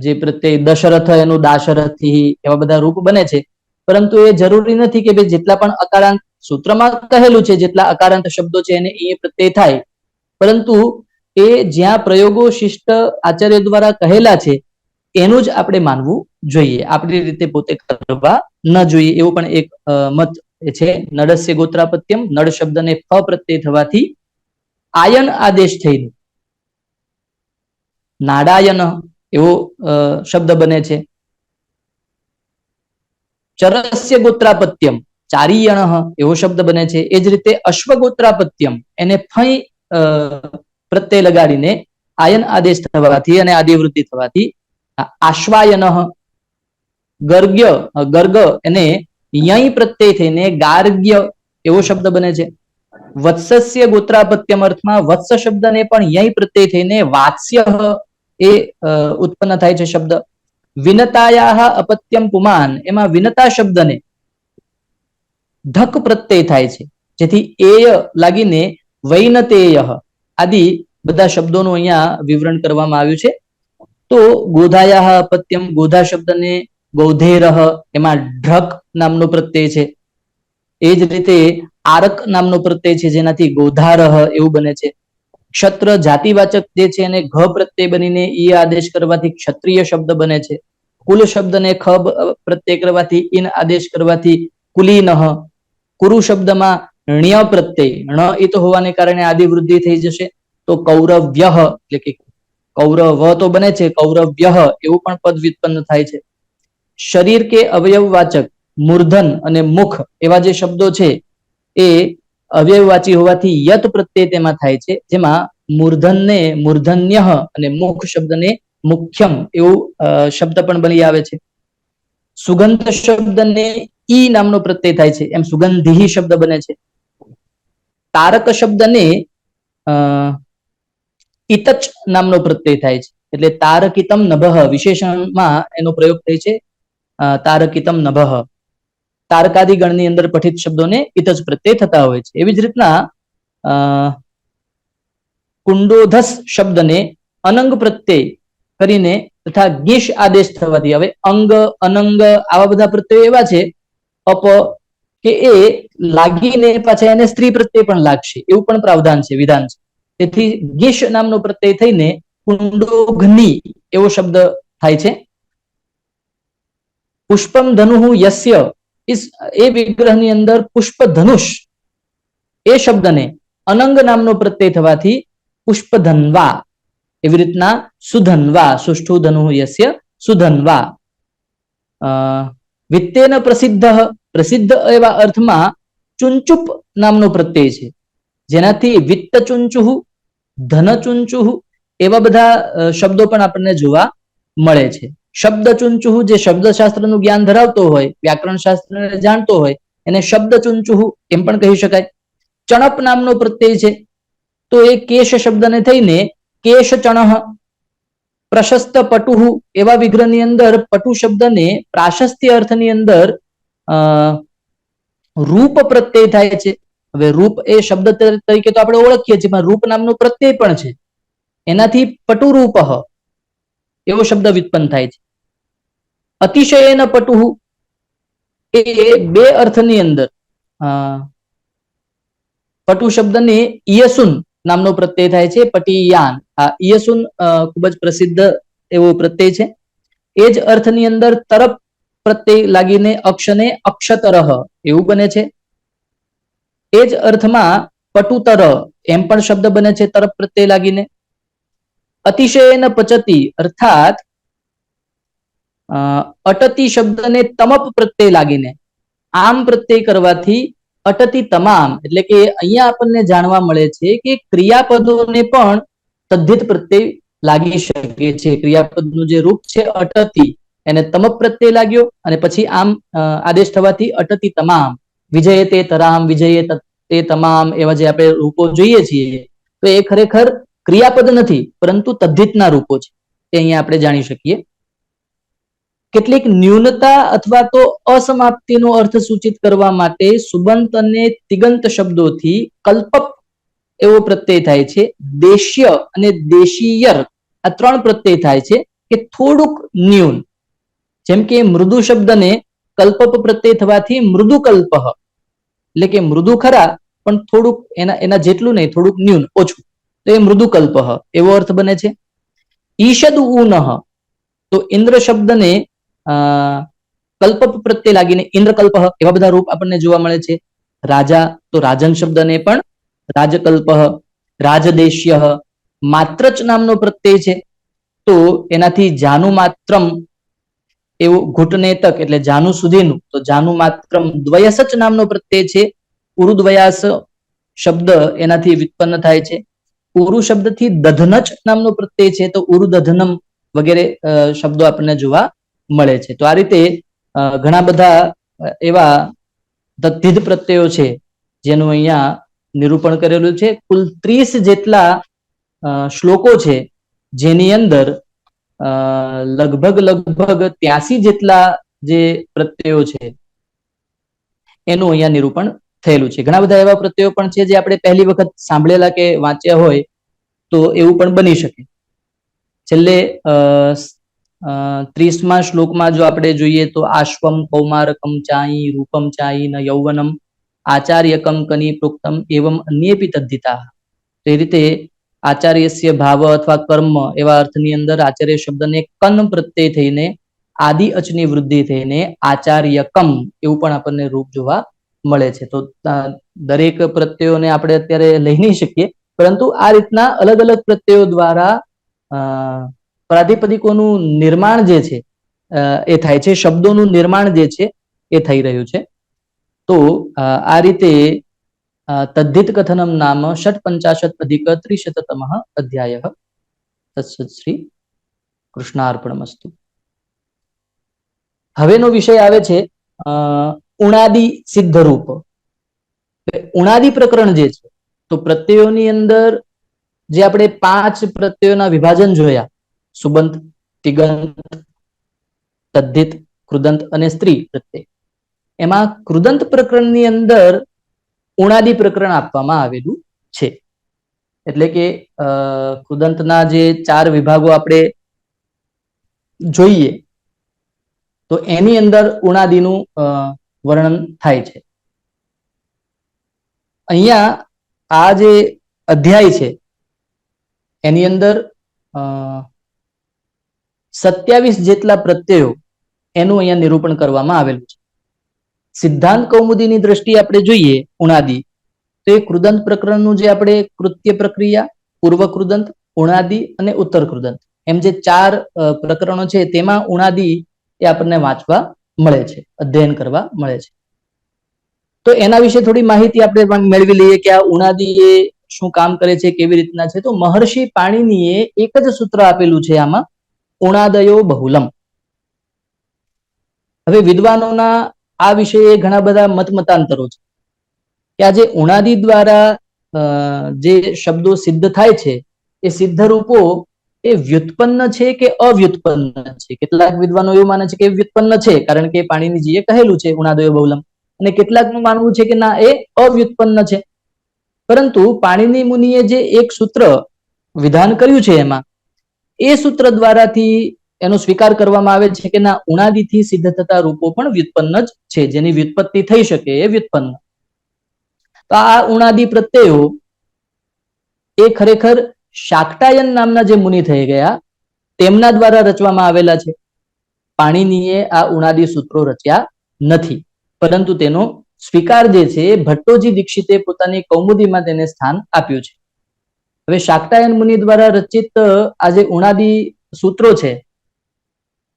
જે પ્રત્યય દશરથ એનું દાશરથી એવા બધા રૂપ બને છે, પરંતુ એ જરૂરી નથી કે ભાઈ જેટલા પણ અકારાંત સૂત્રમાં કહેલું છે જેટલા અકારાંત શબ્દો છે એને ઈ પ્રત્યય થાય, પરંતુ એ જ્યાં પ્રયોગો શિષ્ટ આચાર્ય દ્વારા કહેલા છે એનું જ આપણે માનવું જોઈએ, આપણી રીતે પોતે કરવા ન જોઈએ, એવો પણ એક મત છે. નડસ્ય ગોત્રાપત્યમ, નડ શબ્દને ફ પ્રત્યય થવાથી આયન આદેશ થઈને નાડાયન એવો શબ્દ બને છે. ચરસ્ય ગોત્રાપત્યમ, ચારીયણ એવો શબ્દ બને છે. એ જ રીતે અશ્વગોત્રાપત્યમ, એને ફઈ પ્રત્યય લગાડીને આયન આદેશ થવાથી અને આદિવૃત્તિ થવાથી આશ્વાયન, ગર્ગ્ય ગર્ગ એને યય પ્રત્યય થઈને ગાર્ગ્ય એવો શબ્દ બને છે. વત્સસ્ય ગોત્રાપત્યમ અર્થમાં વત્સ શબ્દને પણ યય પ્રત્યય થઈને વાત્સ્ય એ ઉત્પન્ન થાય છે શબ્દ. વિનતાયાહ અપત્યમ પુમાન, એમાં વિનતા શબ્દને ઢક પ્રત્યય થાય છે, જેથી એય લાગીને વૈનતેય આદિ બધા શબ્દોનું અહીંયા વિવરણ કરવામાં આવ્યું છે. તો ગોધાયાહ અપત્યમ, ગોધા શબ્દને ગૌધેરહ, એમાં ઢક નામનો પ્રત્યય છે. એ જ રીતે આરક નામનો પ્રત્યય છે જેનાથી ગોધારહ એવું બને છે. ક્ષત્ર જાતિવાચક જે છે એને ઘ પ્રત્યય બનીને ઈ આદેશ કરવાથી ક્ષત્રિય શબ્દ બને છે. કુલ શબ્દને ખ પ્રત્યય કરવાથી ઇન આદેશ કરવાથી કુલીનઃ. કુરુ શબ્દમાં ણ્ય પ્રત્યય, ણ ઈત હોવાને કારણે આદિવૃદ્ધિ થઈ જશે, તો કૌરવ્ય એટલે કે કૌરવ તો બને છે, કૌરવ્ય એવું પણ પદ વ્યુત્પન્ન થાય છે. શરીર કે અવયવવાચક મૂર્ધન અને મુખ એવા જે શબ્દો છે એ અવયવવાચી હોવાથી યત પ્રત્યય તેમાં થાય છે, જેમાં મૂર્ધનને મૂર્ધન્ય અને મુખ શબ્દને મુખ્યમ એવું શબ્દ પણ બની આવે છે. સુગંધ શબ્દને ઈ નામનો પ્રત્યય થાય છે, એમ સુગંધી શબ્દ બને છે. તારક શબ્દને ઇતચ નામનો પ્રત્યય થાય છે, એટલે તારકિતમ નભઃ વિશેષણમાં એનો પ્રયોગ થાય છે. તારકિતમ નભઃ, તારકાદી ગણની અંદર પઠિત શબ્દોને ઇતચ પ્રત્યય થતા હોય છે. એવી જ રીતના કુંડોધસ શબ્દને અનંગ પ્રત્યય કરીને તથા ગીશ આદેશ થવાથી, હવે અંગ અનંગ આવા બધા પ્રત્યયો એવા છે અપ કે એ લાગીને પાછા એને સ્ત્રી પ્રત્યય પણ લાગશે એવું પણ પ્રાવધાન છે, વિધાન છે. તેથી ગીશ નામનો પ્રત્યય થઈને કુંડોઘ્ની એવો શબ્દ થાય છે. પુષ્પમ ધનુઃ યસ્ય, એ વિગ્રહની અંદર પુષ્પ ધનુષ એ શબ્દને અનંગ નામનો પ્રત્યય થવાથી પુષ્પધન્વા, એવી રીતના સુધન્વા, સુષ્ઠુ ધનુઃ યસ્ય સુધન્વા. વિત્તેન પ્રસિદ્ધ, પ્રસિદ્ધ એવા અર્થમાં ચુંચુપ નામનો પ્રત્યય છે, જેનાથી વિત્ત ચુંચુહ, ધન ચુંચુહ એવા બધા શબ્દો પણ આપણને જોવા મળે છે. શબ્દ ચુંચુહ, જે શબ્દશાસ્ત્રનું જ્ઞાન ધરાવતો હોય, વ્યાકરણ શાસ્ત્રને જાણતો હોય એને શબ્દ ચુંચુહ એમ પણ કહી શકાય. ચણપ નામનો પ્રત્યય છે, તો એ કેશ શબ્દને થઈને કેશ ચણઃ. પ્રશસ્ત પટુહ એવા વિગ્રહની અંદર પટુ શબ્દને પ્રાશસ્ત્ય અર્થની અંદર રૂપ પ્રત્યય થાય છે. હવે રૂપ એ શબ્દ તરીકે તો આપણે ઓળખીએ છીએ, પણ રૂપ નામનો પ્રત્યય પણ છે, એનાથી પટુરૂપ એવો શબ્દ વ્યુત્પન્ન થાય છે. અતિશયેન પટુઃ, એ બે અર્થની અંદર પટુ શબ્દને ઈયસુન નામનો પ્રત્યય થાય છે, પટીયાન. આ ઈયસુન ખૂબ જ પ્રસિદ્ધ એવો પ્રત્યય છે. એ જ અર્થની અંદર તરફ પ્રત્યય લાગીને અક્ષને અક્ષતરહ એવું બને છે. એ જ અર્થમાં પટુતર એમ પણ શબ્દ બને છે તરફ પ્રત્યય લાગીને. અતિશયેન પચતી, અર્થાત અટતી શબ્દને તમપ પ્રત્યય લાગીને આમ પ્રત્યય કરવાથી અટતી તમામ, એટલે કે અહીંયા આપણને જાણવા મળે છે કે ક્રિયાપદોને પણ તદ્ધિત પ્રત્યય લાગી શકે છે. ક્રિયાપદનું જે રૂપ છે અટતી, એને તમપ પ્રત્યય લાગ્યો અને પછી આમ આદેશ થવાથી અટતી તમામ, વિજય તે તરામ, વિજય તે તમામ એવા જે આપણે રૂપો જોઈએ છીએ તો એ ખરેખર ક્રિયાપદ નથી પરંતુ તદ્ધિતના રૂપો છે, તે અહીંયા આપણે જાણી શકીએ. કેટલીક ન્યૂનતા અથવા તો અસમાપ્તિનો અર્થ સૂચિત કરવા માટે સુબંત અને તિગંત શબ્દોથી કલ્પક એવો પ્રત્યય થાય છે. દેશ્ય અને દેશીયર આ ત્રણ પ્રત્યય થાય છે કે થોડુંક ન્યૂન. જેમ કે મૃદુ શબ્દને કલ્પપ પ્રત્યય થવાથી મૃદુકલ્પ, એટલે કે મૃદુ ખરા પણ થોડુંક એના જેટલું નહીં, થોડુંક ન્યૂન, ઓછું, તો એ મૃદુ કલ્પહ એવો અર્થ બને છે. ઈષદ ઉનઃ, તો ઇન્દ્ર શબ્દને કલ્પ પ્રત્યે લાગીને ઇન્દ્રકલ્પ એવા બધા રૂપ આપણને જોવા મળે છે. રાજા, તો રાજન શબ્દને પણ રાજકલ્પ. રાજદેશ્ય, માત્ર જ નામનો પ્રત્યય છે, તો એનાથી જાનુ માત્રમ એવું ઘૂંટનેતક એટલે જાનુ સુધીનું, તો જાનુ માત્રમ દ્વયસચ નામનો પ્રત્યય છે. ઉરુદ્વયાસ શબ્દ એનાથી વ્યુત્પન્ન થાય છે. ઉરુ શબ્દથી દધનચ નામનો પ્રત્યય છે, તો ઉરુદધનમ વગેરે શબ્દો આપણને જોવા મળે છે. તો આ રીતે ઘણા બધા એવા તદ્ધિત પ્રત્યયો છે જેનું અહીંયા નિરૂપણ કરેલું છે. કુલ 30 જેટલા શ્લોકો છે, જેની અંદર લગભગ 83 જેટલા જે પ્રત્યયો છે એનું અહીંયા નિરૂપણ થયેલું છે. ઘણા બધા એવા પ્રત્યયો પણ છે જે આપણે પહેલી વખત સાંભળેલા કે વાંચ્યા હોય તો એવું પણ બની શકે. છેલ્લે 30મા શ્લોકમાં જો આપણે જોઈએ તો આશ્વમ કૌમારકમ ચાઈ રૂપમ ચાઈ ન યૌવનમ આચાર્યકમ કની પ્રોક્તમ એવમ અન્યેપી તદ્ધિતા. તો એ રીતે આચાર્યસ્ય ભાવ અથવા કર્મ એવા અર્થની અંદર આચાર્ય શબ્દને કન પ્રત્યય થઈને આદિ અચની વૃદ્ધિ થઈને આચાર્યકમ એવું પણ આપણને રૂપ જોવા મળે છે. તો દરેક પ્રત્યયોને આપણે અત્યારે લઈ નહીં શકીએ, પરંતુ આ રીતના અલગ અલગ પ્રત્યયો દ્વારા પ્રાતિપદિકોનું નિર્માણ જે છે એ થાય છે, શબ્દોનું નિર્માણ જે છે એ થઈ રહ્યું છે. તો આ રીતે તદ્ધિત કથનમ નામ 55 અધ્યાય. તત્સત શ્રી કૃષ્ણાર્પણમસ્તુ. હવેનો વિષય આવે છે ઉણાદિ સિદ્ધ રૂપ. ઉણાદિ પ્રકરણ જે છે, તો પ્રત્યયોની અંદર જે આપણે 5 પ્રત્યયોના વિભાજન જોયા, સુબંત, તિગંત, તદ્ધિત, કૃદંત અને સ્ત્રી પ્રત્યય, એમાં કૃદંત પ્રકરણની અંદર ઉણાદિ પ્રકરણ આપવામાં આવેલું છે. એટલે કે કૃદંતના જે 4 વિભાગો આપણે જોઈએ તો એની અંદર ઉણાદિનું વર્ણન થાય છે. અહીંયા આ જે અધ્યાય છે એની અંદર 27 જેટલા પ્રત્યયો એનું અહીંયા નિરૂપણ કરવામાં આવેલું છે. સિદ્ધાંત કૌમુદીની દ્રષ્ટિએ આપણે જોઈએ ઉણાદિ, તો એ કૃદંત પ્રકરણનું જે આપણે કૃત્ય પ્રક્રિયા, પૂર્વ કૃદંત, ઉણાદિ અને ઉત્તર કૃદંત એમ જે 4 પ્રકરણો છે તેમાં ઉણાદિ એ આપણને વાંચવા મળે છે, અધ્યયન કરવા મળે છે. તો એના વિશે થોડી માહિતી આપણે મેળવી લઈએ કે આ ઉણાદિ એ શું કામ કરે છે, કેવી રીતના છે. તો મહર્ષિ પાણિનીએ એક જ સૂત્ર આપેલું છે આમાં, ઉણાદયો બહુલમ. હવે વિદ્વાનોના આ વિષયે ઘણા બધા મતાંતરો છે કે આ જે ઉણાદિ દ્વારા જે શબ્દો સિદ્ધ થાય છે એ સિદ્ધ રૂપો એ વ્યુત્પન્ન છે કે અવ્યુત્પન્ન છે. કેટલાક વિદ્વાનો એવું માને છે કે વ્યુત્પન્ન છે, કારણ કે પાણિનીજીએ કહેલું છે ઉણાદયો બહુલમ, અને કેટલાકનું માનવું છે કે ના, એ અવ્યુત્પન્ન છે. પરંતુ પાણિની મુનિએ જે એક સૂત્ર વિધાન કર્યું છે એમાં, એ સૂત્ર દ્વારાથી એનો સ્વીકાર કરવામાં આવે છે કે ના, ઉણાદિથી સિદ્ધ થતા રૂપો પણ વ્યુત્પન્ન જ છે, જેની વ્યુત્પત્તિ થઈ શકે એ વ્યુત્પન્ન. તો આ ઉણાદિ પ્રત્યયો એ ખરેખર શાક્ટાયન નામના જે મુનિ થઈ ગયા તેમના દ્વારા રચવામાં આવેલા છે. પાણિનીએ આ ઉણાદિ સૂત્રો રચ્યા નથી, પરંતુ તેનો સ્વીકાર જે છે ભટ્ટોજી દીક્ષિતે પોતાની કૌમુદીમાં તેને સ્થાન આપ્યું છે. હવે શાક્ટાયન મુનિ દ્વારા રચિત આ જે ઉણાદિ સૂત્રો છે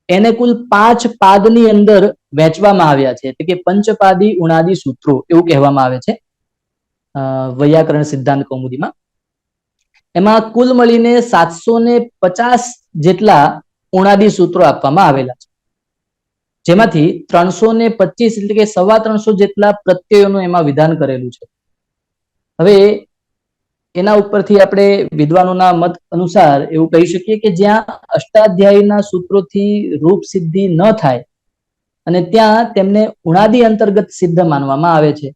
એને કુલ 5 પાદની અંદર વહેંચવામાં આવ્યા છે, એટલે કે પંચપાદી ઉણાદિ સૂત્રો એવું કહેવામાં આવે છે વૈયાકરણ સિદ્ધાંત કૌમુદીમાં. એમાં કુલ મળીને 750 જેટલા ઉણાદિ સૂત્રો આપવામાં આવેલા છે, જેમાંથી 325 એટલે કે 325 જેટલા પ્રત્યયોનું એમાં વિધાન કરેલું છે. હવે એના ઉપરથી આપણે વિદ્વાનોના મત અનુસાર એવું કહી શકીએ કે જ્યાં અષ્ટાધ્યાયીના સૂત્રોથી રૂપ સિદ્ધિ ન થાય અને ત્યાં તેમને ઉણાદિ અંતર્ગત સિદ્ધ માનવામાં આવે છે.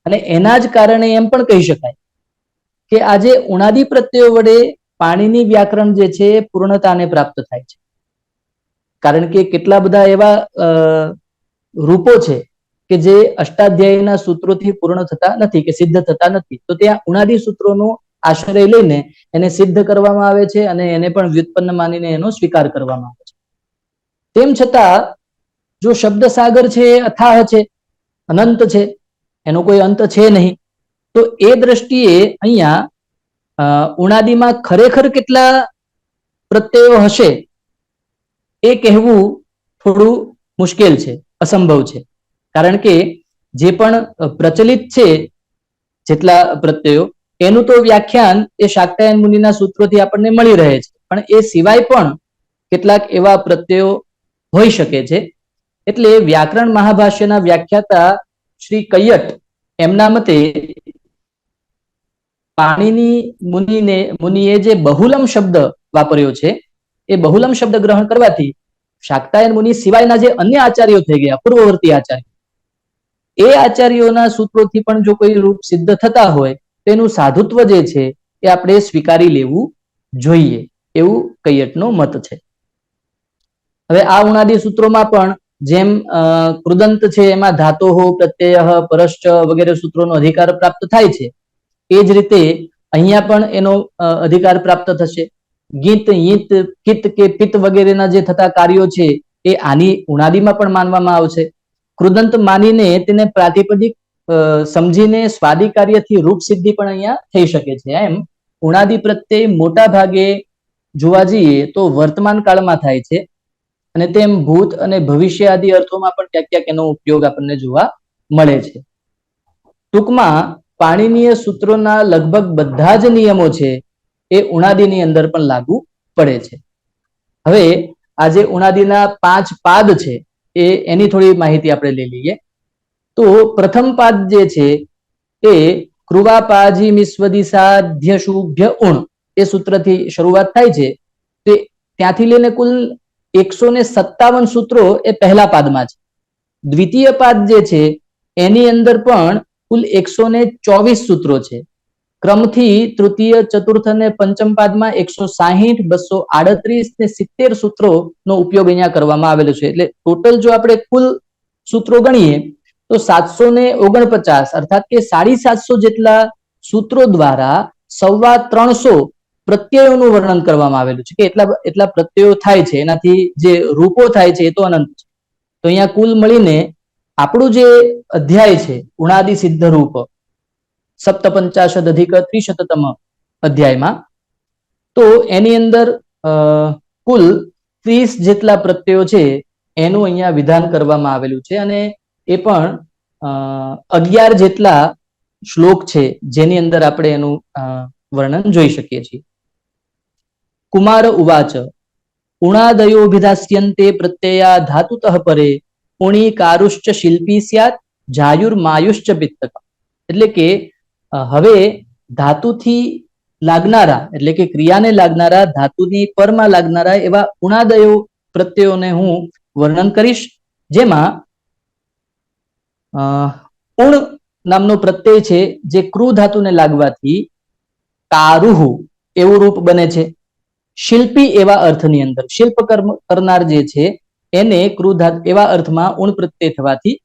અને એના જ કારણે એમ પણ કહી શકાય કે આજે ઉણાદિ પ્રત્યયો વડે પાણીની વ્યાકરણ જે છે પૂર્ણતાને પ્રાપ્ત થાય છે. કારણ કે કેટલા બધા એવા રૂપો છે કે જે અષ્ટાધ્યાયીના સૂત્રોથી પૂર્ણ થતા નથી કે સિદ્ધ થતા નથી, તો ત્યાં ઉણાદી સૂત્રોનો આશ્રય લઈને એને સિદ્ધ કરવામાં આવે છે અને એને પણ વ્યુત્પન્ન માનીને એનો સ્વીકાર કરવામાં આવે છે. તેમ છતાં જો શબ્દ સાગર છે એ અથાહ છે, અનંત છે, એનો કોઈ અંત છે નહીં, તો એ દ્રષ્ટિએ અહીંયા ઉણાદીમાં ખરેખર કેટલા પ્રત્યયો હશે એ કહેવું થોડું મુશ્કેલ છે, અસંભવ છે. કારણ કે જે પણ પ્રચલિત છે જેટલા પ્રત્યયો એનું તો વ્યાખ્યાન એ શાક્તાયન મુનિના સૂત્રોથી આપણને મળી રહે છે, પણ એ સિવાય પણ કેટલાક એવા પ્રત્યયો હોઈ શકે છે. એટલે વ્યાકરણ મહાભાષ્યના વ્યાખ્યાતા શ્રી કૈયટ એમના મતે પાણિની મુનિએ જે બહુલમ શબ્દ વાપર્યો છે એ બહુલમ શબ્દ ગ્રહણ કરવાથી શાક્તાયન મુનિ સિવાયના જે અન્ય આચાર્યો થઈ ગયા, પૂર્વવર્તી આચાર્ય, એ આચાર્યોના સૂત્રોથી પણ જો કોઈ રૂપ સિદ્ધ થતા હોય તેનું સાધુત્વ જે છે એ આપણે સ્વીકારી લેવું જોઈએ, એવું કૈયટનો મત છે. હવે આ ઉણાદી સૂત્રોમાં પણ જેમ કૃદંત છે એમાં ધાતોઃ, પ્રત્યયઃ, પરશ્ચ વગેરે સૂત્રોનો અધિકાર પ્રાપ્ત થાય છે, એ જ રીતે અહીંયા પણ એનો અધિકાર પ્રાપ્ત થશે. ગીત, યીત, કિત કે પિત વગેરેના જે થતા કાર્યો છે એ આની ઉણાદીમાં પણ માનવામાં આવશે. કૃદંત માનીને તેને પ્રાતિપદિક સમજીને સ્વાદી કાર્યથી રૂપ સિદ્ધિ પણ અહીંયા થઈ શકે છે. એમ ઉણાદી પ્રત્યે મોટા ભાગે જોવા જઈએ તો વર્તમાન કાળમાં થાય છે અને તેમ ભૂત અને ભવિષ્ય આદિ અર્થોમાં પણ ક્યાંક ક્યાંક એનો ઉપયોગ આપણને જોવા મળે છે. ટૂંકમાં પાણિનીય સૂત્રોના લગભગ બધા જ નિયમો છે એ ઉણાદીની અંદર પણ લાગુ પડે છે. હવે આ જે ઉણાદીના 5 પાદ છે એની થોડી માહિતી આપણે લઈ લઈએ. તો પ્રથમ પાદ જે છે એ કૃવાપાજી મિસ્વદિસાધ્યશુભ્ય ઉણ એ સૂત્રથી શરૂઆત થાય છે. તે ત્યાંથી લઈને કુલ 157 સૂત્રો એ પહેલા પાદમાં છે. દ્વિતીય પાદ જે છે એની અંદર પણ કુલ 124 સૂત્રો છે. ક્રમથી તૃતીય, ચતુર્થ અને પંચમ પાદમાં 160, 238 ને 70 સૂત્રોનો ઉપયોગ અહીંયા કરવામાં આવેલો છે. એટલે ટોટલ જો આપણે કુલ સૂત્રો ગણીએ તો 749 અર્થાત કે 750 જેટલા સૂત્રો દ્વારા 350 પ્રત્યયોનું વર્ણન કરવામાં આવેલું છે કે એટલા પ્રત્યયો થાય છે, એનાથી જે રૂપો થાય છે એ તો અનંત છે. તો અહીંયા કુલ મળીને આપણું જે અધ્યાય છે ઉણાદિ સિદ્ધ રૂપ સપ્તપંચાશદ અધિક ત્રિશતતમ અધ્યાયમાં, તો એની અંદર કુલ 30 જેટલા પ્રત્યયો છે એનું અહીંયા વિધાન કરવામાં આવેલું છે અને એ પણ 11 જેટલા શ્લોક છે જેની અંદર આપણે એનું વર્ણન જોઈ શકીએ છીએ. કુમાર ઉવાચ ઉણાદયોભિધાસ્યન્તે પ્રત્યયા ધાતુતઃ પરે ઉણી કારુશ્ચ શિલ્પી સ્યાત જાયુર્માયુશ્ચ પિત્તક. એટલે કે હવે ધાતુથી લાગનારા એટલે કે ક્રિયાને લાગનારા ધાતુની પરમાં લાગનારા એવા ઉણાદયો પ્રત્યયોને હું વર્ણન કરીશ, જેમાં ઉણ નામનો પ્રત્યય છે જે ક્રુ ધાતુને લાગવાથી કારુહ એવું રૂપ બને છે. શિલ્પી એવા અર્થની અંદર શિલ્પ કરનાર જે છે એને ક્રુ ધાતુ એવા અર્થમાં ઉણ પ્રત્યય થવાથી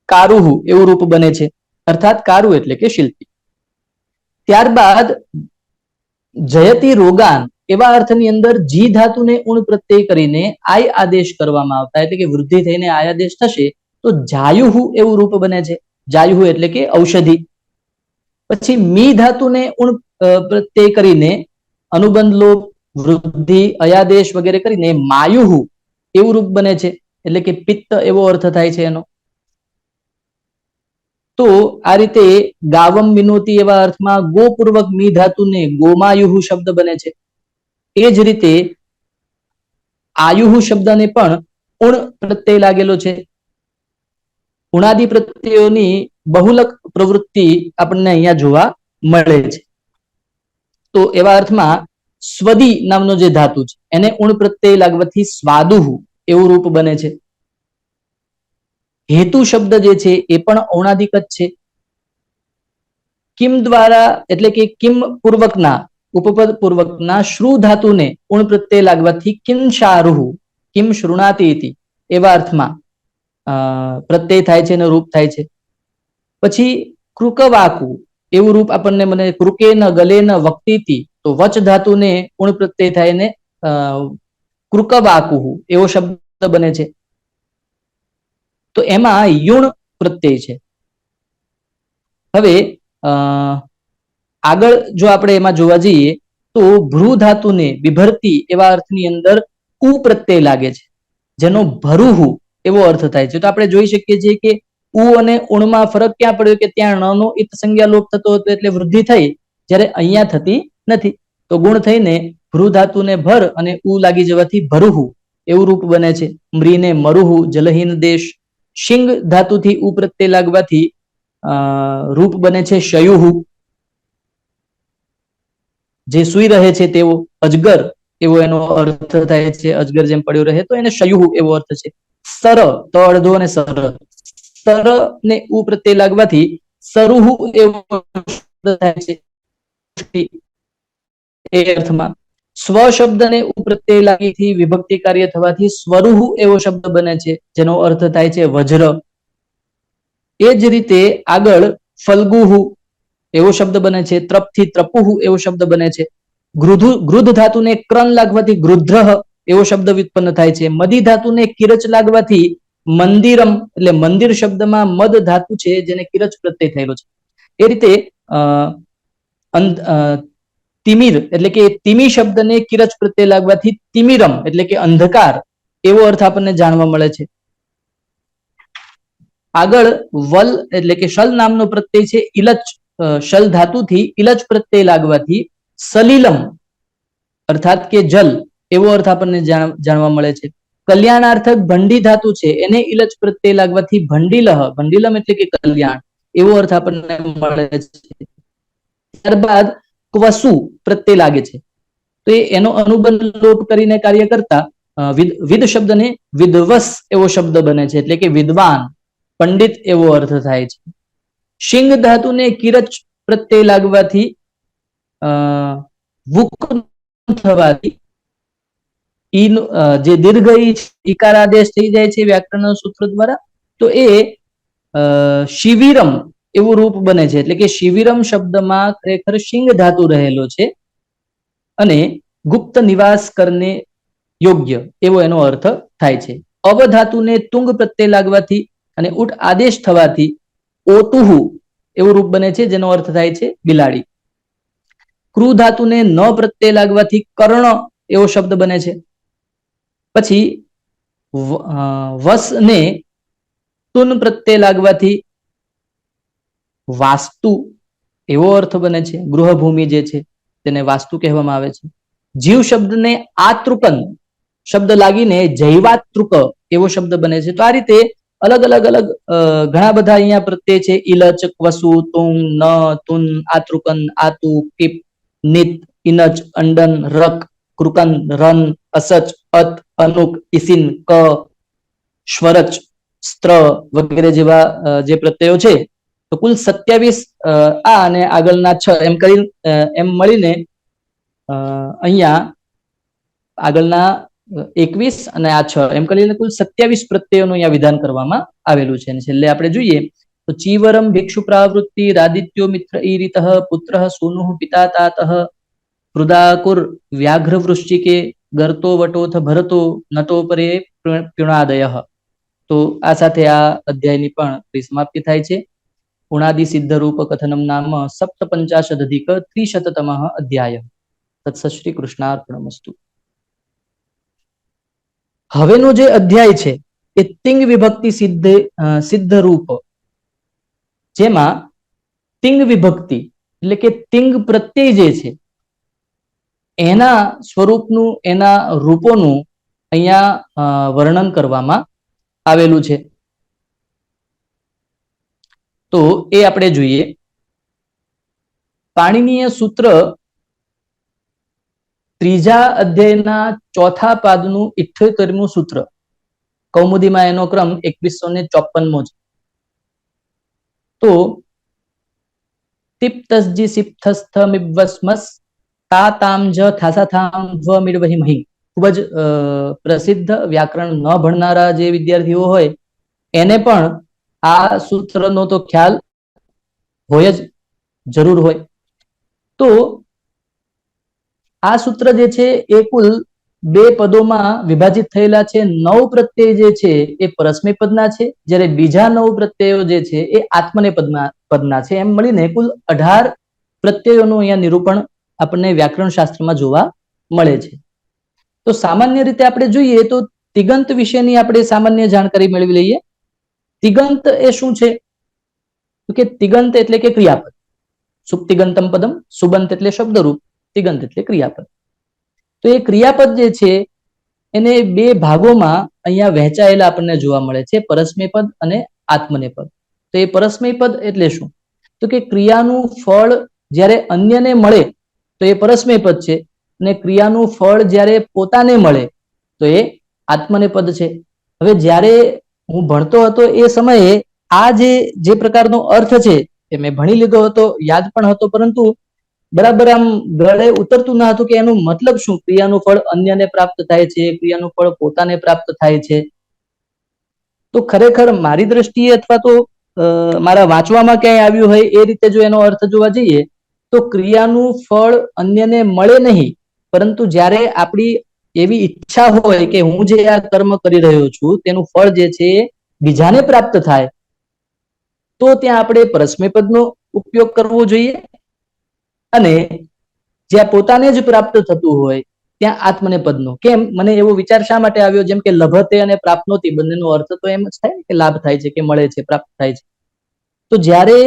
કારુહ એવું રૂપ બને છે, અર્થાત કારુ એટલે કે શિલ્પી. ત્યારબાદ જયતિ રોગાન એવા અર્થની અંદર જી ધાતુને ઉણ પ્રત્યય કરીને આય આદેશ કરવામાં આવતા, એટલે કે વૃદ્ધિ થઈને આય આદેશ થશે તો જાયુહ એવું રૂપ બને છે. જાયુહ એટલે કે ઔષધિ. પછી મી ધાતુને ઉણ પ્રત્યય કરીને અનુબંધ લોપ, વૃદ્ધિ, અયાદેશ વગેરે કરીને માયુહ એવું રૂપ બને છે, એટલે કે પિત્ત એવો અર્થ થાય છે એનો. તો આ રીતે ગાવમ વિનોતી એવા અર્થમાં ગોપૂર્વક મી ધાતુને ગોમાયુહ શબ્દ બને છે. એ જ રીતે આયુહ શબ્દને પણ ઉણ પ્રત્યય લાગેલો છે. ઉણાદિ પ્રત્યયોની બહુલક પ્રવૃત્તિ આપણને અહીંયા જોવા મળે છે. તો એવા અર્થમાં સ્વદી નામનો જે ધાતુ છે એને ઉણ પ્રત્યય લાગવાથી સ્વાદુહ એવું રૂપ બને છે. હેતુ શબ્દ જે છે એ પણ ઔણાદિક જ છે. કિમ દ્વારા એટલે કે કિમ પૂર્વકના ઉપપદ પૂર્વકના શ્રુ ધાતુને ઉણ પ્રત્યય લાગવાથી કિંશારુહ કિમ શૃણાતિ ઇતિ એવા અર્થમાં પ્રત્યય થાય છે અને રૂપ થાય છે. પછી કૃકવાકુ એવું રૂપ આપણને મને કૃકે ન ગલે ન વક્તિથી, તો વચ ધાતુને ઉણ પ્રત્યય થાય ને કૃકવાકુ એવો શબ્દ બને છે. તો એમાં યુણ પ્રત્યય છે. હવે આગળ જો આપણે એમાં જોવા જઈએ તો ભ્રુ ધાતુને વિભરતી એવા અર્થની અંદર ઉ પ્રત્યય લાગે છે, જેનો ભરુહુ એવો અર્થ થાય છે. તો આપણે જોઈ શકીએ છીએ કે ઉ અને ઉણમાં ફરક ક્યાં પડ્યો કે ત્યાં ણનો ઇત સંજ્ઞા લોપ થતો હતો એટલે વૃદ્ધિ થઈ, જ્યારે અહીંયા થતી નથી. તો ગુણ થઈને ભ્રુ ધાતુને ભર અને ઉ લાગી જવાથી ભરુહુ એવું રૂપ બને છે. મ્રીને મરુહુ જલહીન દેશ. શિંગ ધાતુથી ઉ પ્રત્યય લાગવાથી રૂપ બને છે શયુહુ, જે સુઈ રહે છે તેવો. અજગર એવો એનો અર્થ થાય છે, અજગર જેમ પડ્યો રહે તો એને શયુહુ એવો અર્થ છે. સર તો અડધો અને સર, સર ને ઉ પ્રત્યય લાગવાથી સરુહુ એવો થાય છે એ અર્થમાં. સ્વ શબ્દને ઉ પ્રત્યય લાગીથી વિભક્તિ કાર્ય થવાથી સ્વરુહુ એવો શબ્દ બને છે, જેનો અર્થ થાય છે વજ્ર. એ જ રીતે આગળ ફલ્ગુહુ એવો શબ્દ બને છે. ત્રપથી ત્રપુહુ એવો શબ્દ બને છે. ગૃધ ધાતુને ક્રન લાગવાથી ગૃધ્રહ એવો શબ્દ વ્યુત્પન્ન થાય છે. મદી ધાતુને કિરચ લાગવાથી મંદિરમ, એટલે મંદિર શબ્દમાં મદ ધાતુ છે જેને કિરચ પ્રત્યય થયેલો છે. એ રીતે તિમિર એટલે કે તિમી શબ્દને કિરચ પ્રત્યય લાગવાથી તિમિરમ એટલે કે અંધકાર એવો અર્થ આપણને જાણવા મળે છે. આગળ વલ એટલે કે શલ નામનો પ્રત્યય છે ઇલચ, શલ ધાતુથી ઇલચ પ્રત્યય લાગવાથી સલીલમ અર્થાત કે જલ એવો અર્થ આપણને જાણવા મળે છે. કલ્યાણાર્થક ભંડી ધાતુ છે એને ઇલચ પ્રત્યય લાગવાથી ભંડીલહ, ભંડીલમ એટલે કે કલ્યાણ એવો અર્થ આપણને મળે છે. ત્યારબાદ ક્વસુ પ્રત્યય લાગે છે, તો એનો અનુબંધ લોપ કરીને કાર્ય કરતા વિદ શબ્દને વિદ્વસ એવો શબ્દ બને છે, એટલે કે વિદ્વાન પંડિત એવો અર્થ થાય છે. શિંગ ધાતુને કિરચ પ્રત્યય લાગવાથી વુક થવાથી જે દીર્ઘ ઈકાર આદેશ થઈ જાય છે વ્યાકરણ સૂત્ર દ્વારા, તો એ શિવિરમ એવું રૂપ બને છે. એટલે કે શિવિરમ શબ્દમાં ખરેખર શિંગ ધાતુ રહેલો છે અને ગુપ્ત નિવાસ કરને યોગ્ય એવો એનો અર્થ થાય છે. અવધાતુને તુંગ પ્રત્યય લાગવાથી અને ઉઠ આદેશ થવાથી ઓતુહુ એવું રૂપ બને છે, જેનો અર્થ થાય છે બિલાડી. ક્રુ ધાતુને ન પ્રત્યય લાગવાથી કર્ણ એવો શબ્દ બને છે. પછી વસને તુન પ્રત્યય લાગવાથી વાસ્તુ એવો અર્થ બને છે. ગૃહભૂમિ જે છે તેને વાસ્તુ કહેવામાં આવે છે. જીવ શબ્દને આતૃકન શબ્દ લાગીને જૈવાતૃક એવો શબ્દ બને છે. તો આ રીતે અલગ અલગ અલગ ઘણા બધા અહીંયા પ્રત્યય છે. ઇલચ, ક્વસુ, તુંગ, ન, તુન, આતૃકન, આતુ, કિપ, નિત, ઇનચ, અંડન, રક, કૃકન, રન, અસચ, અત, અનુક, ઇસિન, ક, શ્વરચ, સ્ત્ર વગેરે જેવા જે પ્રત્યયો છે, તો કુલ 27 આ અને આગળના 6 એમ કરી એમ મળીને અહીંયા આગળના 21 અને આ 6 એમ કરીને કુલ 27 પ્રત્યયોનું અહીંયા વિધાન કરવામાં આવેલું છે. અને છેલ્લે આપણે જોઈએ તો ચીવરમ ભિક્ષુ પ્રાવૃત્તિ રાદિત્યો મિત્ર ઈરિતઃ પુત્રઃ સૂનુઃ પિતા તાતઃ હૃદાકુર વ્યાઘ્ર વૃશ્ચિકે ગર્તો વટોથ ભરતો નટો પરે પ્યુણાદયઃ. તો આ સાથે આ અધ્યાયની પણ સમાપ્તિ થાય છે. ઉણાદિ સિદ્ધ રૂપ કથનમ નામ સપ્તપંચાશદધિક ત્રિશતતમઃ અધ્યાય. તત્સત શ્રી કૃષ્ણાર્પણમસ્તુ. હવેનો જે અધ્યાય છે એ તિંગ વિભક્તિ સિદ્ધ રૂપ, જેમાં તિંગ વિભક્તિ એટલે કે તિંગ પ્રત્યય જે છે એના સ્વરૂપનું, એના રૂપોનું અહીંયા વર્ણન કરવામાં આવેલું છે. તો એ આપણે જોઈએ. પાણિનીય સૂત્ર ત્રીજા અધ્યાયના ચોથા પાદનું 78મું સૂત્ર, કૌમુદીમાં એનો ક્રમ 2154મો છે. તો તિપ્તસ્જી સિપ્થસ્થમિવસ્મસ તાતામજ થાસાથામ ધ્વમિર્વહિમહિ. ખૂબ જ પ્રસિદ્ધ વ્યાકરણ ન ભણનારા જે વિદ્યાર્થીઓ હોય એને પણ આ સૂત્રનો તો ખ્યાલ હોય જ, જરૂર હોય. તો આ સૂત્ર જે છે એ કુલ બે પદોમાં વિભાજિત થયેલા છે. 9 પ્રત્યય જે છે એ પરસ્મય પદના છે, જ્યારે બીજા 9 પ્રત્યયો જે છે એ આત્મનેપદ પદના છે. એમ મળીને કુલ 18 પ્રત્યયોનું અહીંયા નિરૂપણ આપણને વ્યાકરણ શાસ્ત્રમાં જોવા મળે છે. તો સામાન્ય રીતે આપણે જોઈએ તો તિગંત વિશેની આપણે સામાન્ય જાણકારી મેળવી લઈએ. તિગંત એ શું છે? તો કે તિગંત એટલે કે ક્રિયાપદ. સુપ્તિગંતમ પદમ, સુબંત એટલે શબ્દરૂપ, તિગંત એટલે ક્રિયાપદ. તો એ ક્રિયાપદ જે છે એને બે ભાગોમાં અહીંયા વહેંચાયેલા આપણને જોવા મળે છે, પરસ્મય પદ અને આત્મનેપદ. તો એ પરસ્મય પદ એટલે શું? તો કે ક્રિયાનું ફળ જ્યારે અન્યને મળે તો એ પરસ્મય પદ છે, અને ક્રિયાનું ફળ જ્યારે પોતાને મળે તો એ આત્મનેપદ છે. હવે જ્યારે હું ભણતો હતો એ સમયે આ જે પ્રકારનો અર્થ છે એ મેં ભણી લીધો હતો, યાદ પણ હતો, પરંતુ બરાબર આમ ગળે ઉતરતું ન હતું કે એનો મતલબ શું? ક્રિયાનું ફળ અન્યને પ્રાપ્ત થાય છે, ક્રિયાનું ફળ પોતાને પ્રાપ્ત થાય છે. તો ખરેખર મારી દ્રષ્ટિએ અથવા તો મારા વાંચવામાં ક્યાંય આવ્યું હોય એ રીતે જો એનો અર્થ જોવા જઈએ તો ક્રિયાનું ફળ અન્યને મળે નહીં, પરંતુ જ્યારે આપણી એવી ઈચ્છા હોય કે હું જે આ કર્મ કરી રહ્યો છું તેનું ફળ જે છે બીજાને પ્રાપ્ત થાય, તો ત્યાં આપણે પરસ્મય પદનો ઉપયોગ કરવો જોઈએ, અને જ્યાં પોતાને જ પ્રાપ્ત થતું હોય ત્યાં આત્મનેપદનો. કેમ? મને એવો વિચાર શા માટે આવ્યો? જેમ કે લભતે અને પ્રાપ્નોતિ બંનેનો અર્થ તો એમ જ થાય કે લાભ થાય છે, કે મળે છે, પ્રાપ્ત થાય છે. તો જ્યારે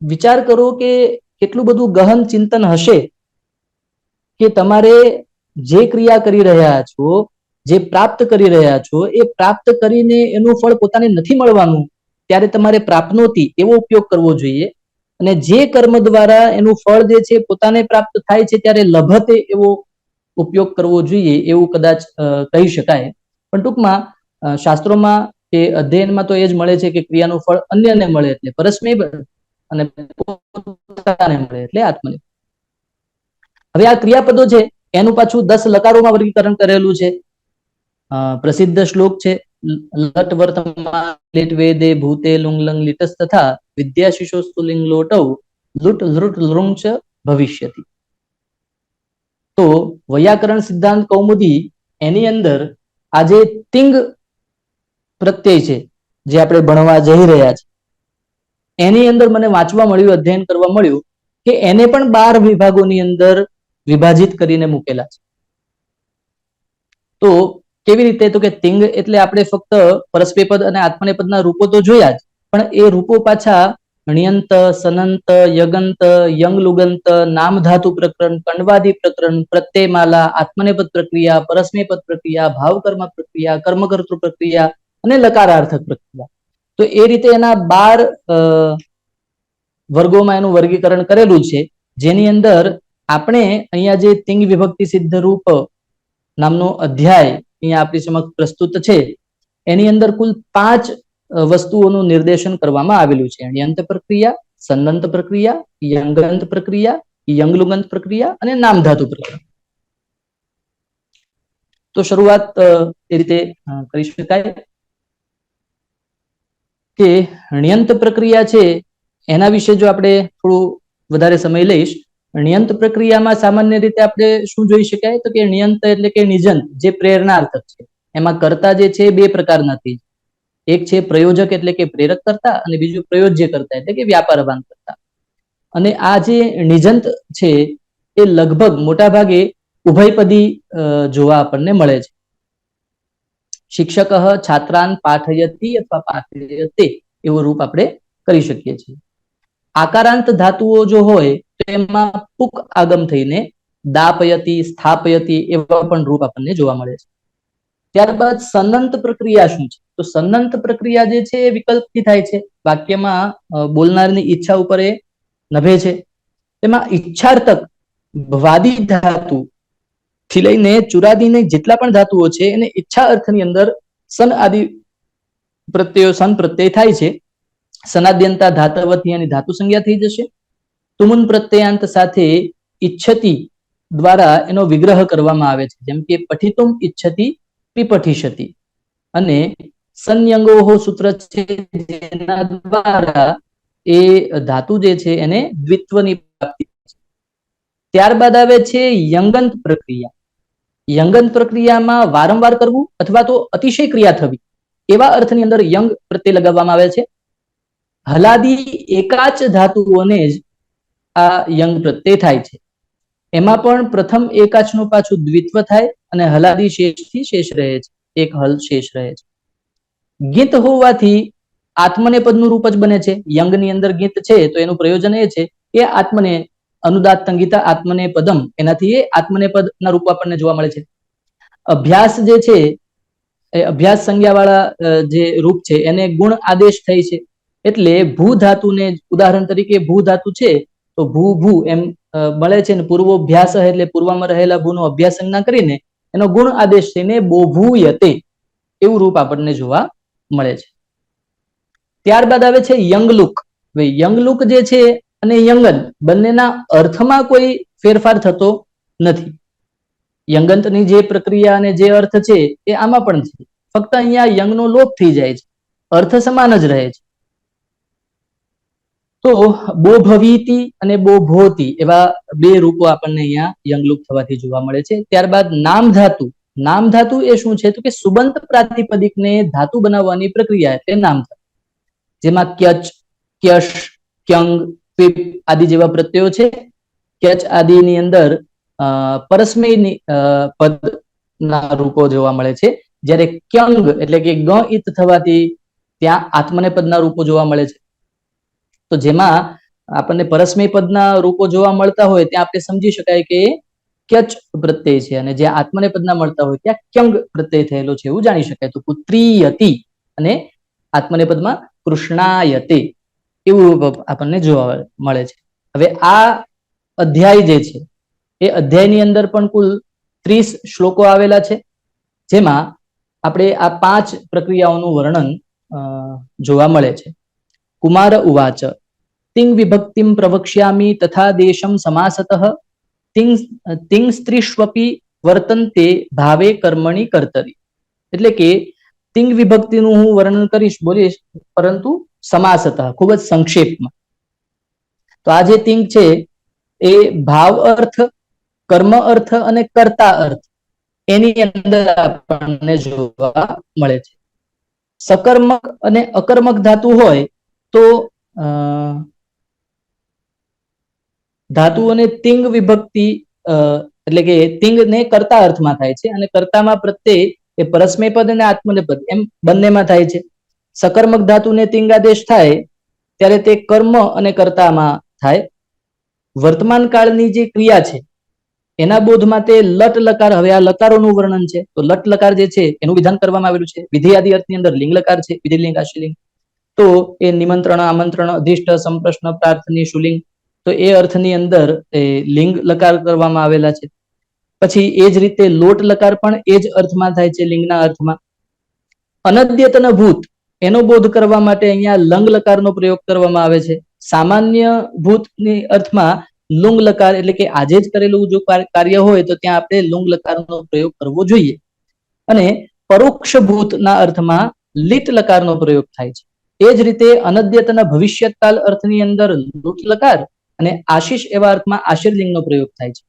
વિચાર કરો કે કેટલું બધું ગહન ચિંતન હશે કે તમારે જે ક્રિયા કરી રહ્યા છો, જે પ્રાપ્ત કરી રહ્યા છો, એ પ્રાપ્ત કરીને એનું ફળ પોતાને નથી મળવાનું, ત્યારે તમારે પ્રાપ્નોતિ એવો ઉપયોગ કરવો જોઈએ. અને જે કર્મ દ્વારા એનું ફળ જે છે પોતાને પ્રાપ્ત થાય છે ત્યારે લભતે એવો ઉપયોગ કરવો જોઈએ, એવું કદાચ કહી શકાય. પણ ટૂંકમાં શાસ્ત્રોમાં કે અધ્યયનમાં તો એ જ મળે છે કે ક્રિયાનું ફળ અન્યને મળે એટલે પરસ્મય અને પોતાને મળે એટલે આત્મનેપદ. હવે આ ક્રિયાપદો છે એનું પાછું 10 લકારોમાં વર્ગીકરણ કરેલું છે. પ્રસિદ્ધ શ્લોક છે, લટ વર્તમાન લિટ વેદે ભૂતે લુંગ લંગ લિટસ તથા વિદ્યા શિશોસ્તુ લિંગ લોટવ લુટ લૃટ લૃંગ ચ ભવિષ્યતિ. તો વૈયાકરણ સિદ્ધાંત કૌમુદી એની અંદર આ જે તિંગ પ્રત્યય છે જે આપણે ભણવા જઈ રહ્યા છે એની અંદર મને વાંચવા મળ્યું, અધ્યયન કરવા મળ્યું કે એને પણ 12 વિભાગોની અંદર વિભાજિત કરીને મૂકેલા છે. તો કેવી રીતે? તો કે તિંગ એટલે આપણે ફક્ત પરસ્મય પદ અને આત્મનેપદના રૂપો તો જોયા જ, પણ એ રૂપો પાછા ણ્યંત, સનંત, યગંત, યંગ લુગંત, નામ ધાતુ પ્રકરણ, કંડવાદી પ્રકરણ, પ્રત્યયમાલા, આત્મનેપદ પ્રક્રિયા, પરસ્મય પદ પ્રક્રિયા, ભાવકર્મ પ્રક્રિયા, કર્મકર્તૃ પ્રક્રિયા અને લકારાર્થક પ્રક્રિયા. તો એ રીતે એના 12 વર્ગોમાં એનું વર્ગીકરણ કરેલું છે, જેની અંદર આપણે અહીંયા જે તિંગ વિભક્તિ સિદ્ધ રૂપ નામનો અધ્યાય અહીંયા આપણી સમક્ષ પ્રસ્તુત છે, એની અંદર કુલ 5 વસ્તુઓનું નિર્દેશન કરવામાં આવેલું છે. ણ્યંત પ્રક્રિયા, સનંત પ્રક્રિયા, યંગંત પ્રક્રિયા, યંગલુગંત પ્રક્રિયા અને નામધાતુ પ્રક્રિયા. તો શરૂઆત એ રીતે કરી શકાય કે ણ્યંત પ્રક્રિયા છે એના વિશે જો આપણે થોડું વધારે સમય લઈશ. ણ્યંત પ્રક્રિયામાં સામાન્ય રીતે આપણે શું જોઈ શકાય? તો કે ણ્યંત એટલે કે નિજંત, જે પ્રેરણાર્થક છે. એમાં કર્તા જે છે 2 પ્રકારના થઈ, એક છે પ્રયોજક એટલે કે પ્રેરક કર્તા, અને બીજું પ્રયોજ્ય કર્તા એટલે કે વ્યાપારવાન કર્તા. અને આ જે નિજંત છે એ લગભગ મોટા ભાગે ઉભયપદી જોવા આપણને મળે છે. શિક્ષક છાત્રાન પાઠયતિ અથવા પાઠયતે એવું રૂપ આપણે કરી શકીએ છીએ. આકારાંત ધાતુઓ જો હોય તો એમાં પુક આગમ થઈને દાપયતિ, સ્થાપયતિ એવા પણ રૂપ આપણને જોવા મળે છે. ત્યારબાદ સનંત પ્રક્રિયા શું છે? તો સનંત પ્રક્રિયા જે છે એ વિકલ્પથી થાય છે. વાક્યમાં બોલનારની ઈચ્છા ઉપર એ નભે છે. તેમાં ઈચ્છાર્થક વાદી ધાતુ થી લઈને ચુરાદીને જેટલા પણ ધાતુઓ છે એને ઈચ્છા અર્થની અંદર સન આદિ પ્રત્યયો સન પ્રત્યય થાય છે. સનાદ્યંતા ધાતવથી એની ધાતુ સંજ્ઞા થઈ જશે. તુમુન પ્રત્યયાંત સાથે ઈચ્છતિ દ્વારા એનો વિગ્રહ કરવામાં આવે છે. જેમ કે પઠિતુમ ઈચ્છતિ પિપઠિષ્યતિ, અને સંયંગોહો સૂત્ર છે, જેના દ્વારા એ ધાતુ જે છે એને દ્વિત્વની પ્રાપ્તિ. ત્યારબાદ આવે છે યંગંત પ્રક્રિયા. યંગંત પ્રક્રિયામાં વારંવાર કરવું અથવા તો અતિશય ક્રિયા થવી, એવા અર્થની અંદર યંગ પ્રત્યય લગાવવામાં આવે છે. હલાદી એકાચ ધાતુઓને જ આ યંગ પ્રત્યય થાય છે. એમાં પણ પ્રથમ એકાચનું પાછું દ્વિત્વ થાય અને હલાદી શેષથી શેષ રહે છે, એક હલ શેષ રહે છે. ગીત હોવાથી આત્મનેપદનું રૂપ જ બને છે. યંગની અંદર ગીત છે તો એનું પ્રયોજન એ છે કે આત્મને અનુદાત તંગીતા આત્મનેપદમ, એનાથી એ આત્મનેપદના રૂપ આપણને જોવા મળે છે. અભ્યાસ જે છે એ અભ્યાસ સંજ્ઞા વાળા જે રૂપ છે એને ગુણ આદેશ થાય છે. એટલે ભૂ ધાતુને ઉદાહરણ તરીકે ભૂ ધાતુ છે તો ભૂ ભૂ એમ મળે છે ને પૂર્વોભ્યાસ એટલે પૂર્વમાં રહેલા ભૂનો અભ્યાસ સંજ્ઞા કરીને એનો ગુણ આદેશ થઈને બોભૂયતે એવું રૂપ આપણને જોવા મળે છે. ત્યારબાદ આવે છે યંગલુક. યંગલુક જે છે અને યંગન બંનેના અર્થમાં કોઈ ફેરફાર થતો નથી. યંગંતની જે પ્રક્રિયા અને જે અર્થ છે એ આમાં પણ છે, ફક્ત અહીંયા યંગનો લોપ થઈ જાય છે, અર્થ સમાન જ રહે છે. તો બોભવીતિ અને બોભોતી એવા બે રૂપો આપણને અહીંયા યંગલુક થવાથી જોવા મળે છે. ત્યારબાદ નામ ધાતુ. નામ ધાતુ એ શું છે તો કે સુબંત પ્રાતિપદિકને ધાતુ બનાવવાની પ્રક્રિયા એટલે નામ ધાતુ, જેમાં ક્યચ, ક્યશ, ક્યંગ, પીપ આદિ જેવા પ્રત્યયો છે. ક્યચ આદિની અંદર પરસ્મયની પદના રૂપો જોવા મળે છે, જ્યારે ક્યંગ એટલે કે ગ ઇત થવાથી ત્યાં આત્મનેપદના રૂપો જોવા મળે છે. તો જેમાં આપણને પરસ્મય પદના રૂપો જોવા મળતા હોય ત્યાં આપણે સમજી શકાય કે ક્યચ પ્રત્યય છે, અને જ્યાં આત્મનેપદના મળતા હોય ત્યાં ક્યંગ પ્રત્યય થયેલો છે એવું જાણી શકાય. તો પુત્રીયતિ અને આત્મનેપદમાં કૃષ્ણાયતે એવું રૂપ આપણને જોવા મળે છે. હવે આ અધ્યાય જે છે એ અધ્યાયની અંદર પણ કુલ 30 શ્લોકો આવેલા છે, જેમાં આપણે આ 5 પ્રક્રિયાઓનું વર્ણન જોવા મળે છે. કુમાર ઉવાચ તિંગ વિભક્તિમ પ્રવક્ષ્યામિ તથા દેશમ સમાસતઃ તિંગ સ્ત્રીષ્વપી વર્તન્તે ભાવે કર્મણિ કર્તરી. એટલે કે તિંગ વિભક્તિનું હું વર્ણન કરીશ, બોલીશ, પરંતુ સમાસતઃ, ખૂબ જ સંક્ષેપમાં. તો આ જે તિંગ છે એ ભાવ અર્થ, કર્મ અર્થ અને કર્તા અર્થ એની અંદર આપણને જોવા મળે છે. સકર્મક અને અકર્મક ધાતુ હોય તો ધાતુઓને તિંગ વિભક્તિ એટલે કે તિંગ ને કર્તા અર્થમાં થાય છે, અને કર્તામાં પ્રત્યય એ પરસ્મય પદ અને આત્મનેપદ એમ બંનેમાં થાય છે. સકર્મક ધાતુને તિંગ આદેશ થાય ત્યારે તે કર્મ અને કર્તામાં થાય. વર્તમાન કાળની જે ક્રિયા છે એના બોધમાં તે લટ લકાર, હવે આ લકારોનું વર્ણન છે તો લટ લકાર જે છે એનું વિધાન કરવામાં આવેલું છે. વિધિ આદિ અર્થની અંદર લિંગ લકાર છે, વિધિલિંગ, આશ્લિંગ. તો એ નિમંત્રણ, આમંત્રણ, અધિષ્ઠ, સંપ્રશ્ન, પ્રાર્થની, શુલિંગ, તો એ અર્થની અંદર એ લિંગ લકાર કરવામાં આવેલા છે. પછી એ જ રીતે લોટ લકાર પણ એ જ અર્થમાં થાય છે, લિંગના અર્થમાં. અનદ્યતન ભૂત એનો બોધ કરવા માટે અહીંયા લંગ લકારનો પ્રયોગ કરવામાં આવે છે. સામાન્ય ભૂતની અર્થમાં લુંગ લકાર એટલે કે આજે જ કરેલું જો કાર્ય હોય તો ત્યાં આપણે લુંગ લકારનો પ્રયોગ કરવો જોઈએ. અને પરોક્ષ ભૂતના અર્થમાં લિટ લકારનો પ્રયોગ થાય છે. એ જ રીતે અનદ્યતન ભવિષ્યકાલ અર્થની અંદર લુટ લકાર અને આશીષ એવા અર્થમાં આશીર્લિંગનો પ્રયોગ થાય છે.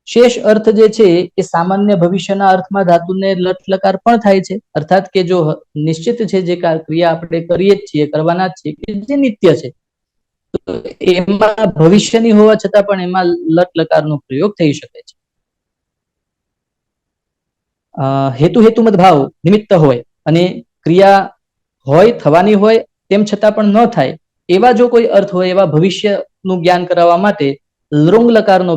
શેષ અર્થ જે છે એ સામાન્ય ભવિષ્યના અર્થમાં ધાતુને લટ લકાર પણ થાય છે, અર્થાત કે જો નિશ્ચિત છે જે ક્રિયા આપણે કરીએ જ છીએ, કરવાના જ છીએ, કે જે નિત્ય છે, તો એમાં ભવિષ્યની હોવા છતાં પણ એમાં લટ લકારનો પ્રયોગ થઈ શકે છે. હેતુ હેતુમત ભાવ નિમિત્ત હોય અને ક્રિયા હોય, થવાની હોય, તેમ છતાં પણ ન થાય એવા જો કોઈ અર્થ હોય, એવા ભવિષ્યનું જ્ઞાન કરાવવા માટે લૃંગ લકારનો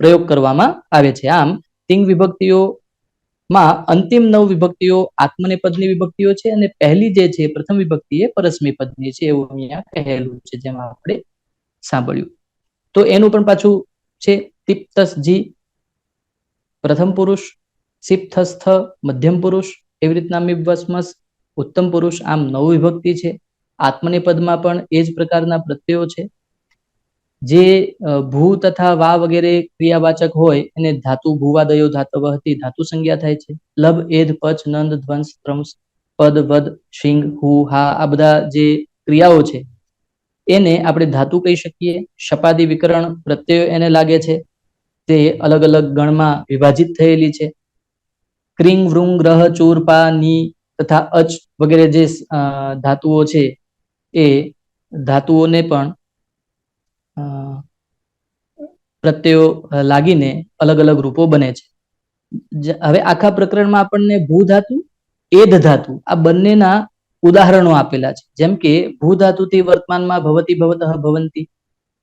પ્રયોગ કરવામાં આવે છે. આમ તિંગ વિભક્તિઓમાં અંતિમ 9 વિભક્તિઓ આત્મનેપદની વિભક્તિઓ છે, અને પહેલી જે છે પ્રથમ વિભક્તિ એ પરસ્મય પદની છે એવું અહીંયા કહેલું છે, જેમાં આપણે સાંભળ્યું. તો એનું પણ પાછું છે તિપ્તસજી પ્રથમ પુરુષ, સિપ્થસ્થ મધ્યમ પુરુષ, એવી રીતના મિવસ્મસ ઉત્તમ પુરુષ, આમ 9 વિભક્તિ છે. આત્મનેપદમાં પણ એ જ પ્રકારના પ્રત્યયો છે. જે ભૂ તથા વા વગેરે ક્રિયાવાચક હોય એને ધાતુ ભૂવાદયો ધાતવ હતી ધાતુ સંજ્ઞા થાય છે. લબ, એધ, પચ, નંદ, ધ્વંસ, ત્રંસ, પદ, વદ, શિંગ, હુ, હા આ બધા જે ક્રિયાઓ છે એને આપણે ધાતુ કહી શકીએ. શપાદી વિકરણ પ્રત્યય એને લાગે છે, તે અલગ અલગ ગણમાં વિભાજિત થયેલી છે. ક્રિંગ, વૃંગ, ગ્રહ, ચૂર, પા, ની તથા અચ વગેરે જે ધાતુઓ છે એ ધાતુઓને પણ પ્રત્યયો લાગીને અલગ અલગ રૂપો બને છે. હવે આખા પ્રકરણમાં આપણને ભૂ ધાતુ, એધ ધાતુ આ બંનેના ઉદાહરણો આપેલા છે. જેમ કે ભૂ ધાતુથી વર્તમાનમાં ભવતી, ભવતઃ, ભવંતી,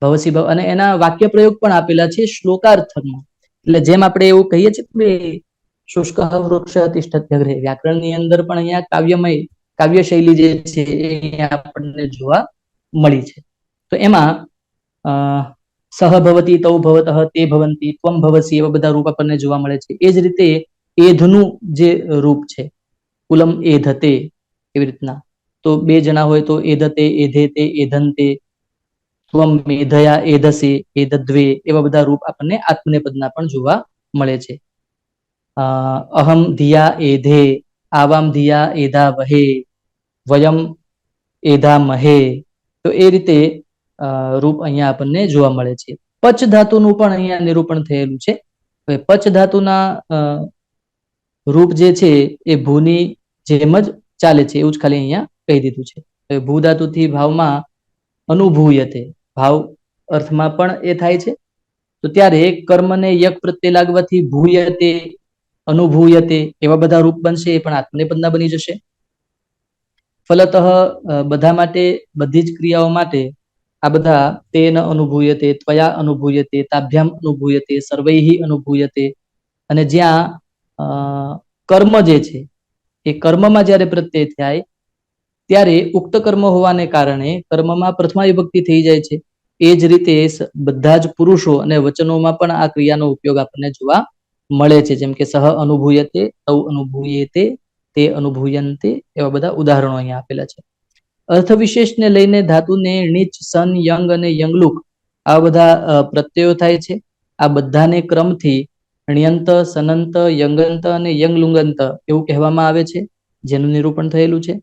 ભવસી, ભવ અને એના વાક્ય પ્રયોગ પણ આપેલા છે શ્લોકાર્થમાં. એટલે જેમ આપણે એવું કહીએ છીએ કે શુષ્ક વૃક્ષ તિષ્ઠત્યગ્રે, વ્યાકરણની અંદર પણ અહીંયા કાવ્યમય કાવ્ય શૈલી જે છે એ આપણને જોવા મળી છે. તો એમાં સહ ભવતી, તૌ ભવતઃ, તે ભવંતી, ત્વમ ભવસી એવા બધા રૂપ આપણને જોવા મળે છે. એ જ રીતે એધનું જે રૂપ છે કુલમ એધતે એવી રીતના, તો બે જણા હોય તો એધતે, એધેતે, એધંતે, ત્વમ મેધયા, એધસે, એધદ્વે એવા બધા રૂપ આપણને આત્મનેપદના પણ જોવા મળે છે. અહમ ધિયા એધે, આવામ ધિયા એધા વહે, વયમ એધા મહે, તો એ રીતે રૂપ અહીંયા આપણને જોવા મળે છે. પચ ધાતુનું પણ અહીંયા નિરૂપણ થયેલું છે. પચ ધાતુના રૂપ જે છે એ ભૂની જેમ જ ચાલે છે એવું જ ખાલી અહીંયા કહી દીધું છે. ભૂ ધાતુથી ભાવમાં અનુભૂયતે, ભાવ અર્થમાં પણ એ થાય છે. તો ત્યારે કર્મને યક પ્રત્યે લાગવાથી ભૂયતે, અનુભૂયતે એવા બધા રૂપ બનશે, એ પણ આત્મનેપદના બની જશે. ફલતઃ બધા માટે, બધી જ ક્રિયાઓ માટે આ બધા તેન અનુભૂયતે, ત્વયા અનુભૂયતે, તાભ્યામ અનુભૂયતે, સર્વૈહિ અનુભૂયતે, અને જ્યાં કર્મ જે છે એ કર્મમાં જ્યારે પ્રત્યય થાય ત્યારે ઉક્ત કર્મ હોવાને કારણે કર્મમાં પ્રથમા વિભક્તિ થઈ જાય છે. એ જ રીતે બધા જ પુરુષો અને વચનોમાં પણ આ ક્રિયાનો ઉપયોગ આપણને જોવા મળે છે. જેમ કે સહ અનુભૂયતે, તૌ અનુભૂયેતે, તે અનુભૂયન્તે એવા બધા ઉદાહરણો અહીંયા આપેલા છે. અર્થ વિશેષને લઈને ધાતુને નીચ, સન, યંગ અને યંગલુક આ બધા પ્રત્યયો થાય છે. આ બધાને ક્રમથી ણ્યંત, સનંત, યંગંત અને યંગલુંગંત એવું કહેવામાં આવે છે, જેનું નિરૂપણ થયેલું છે.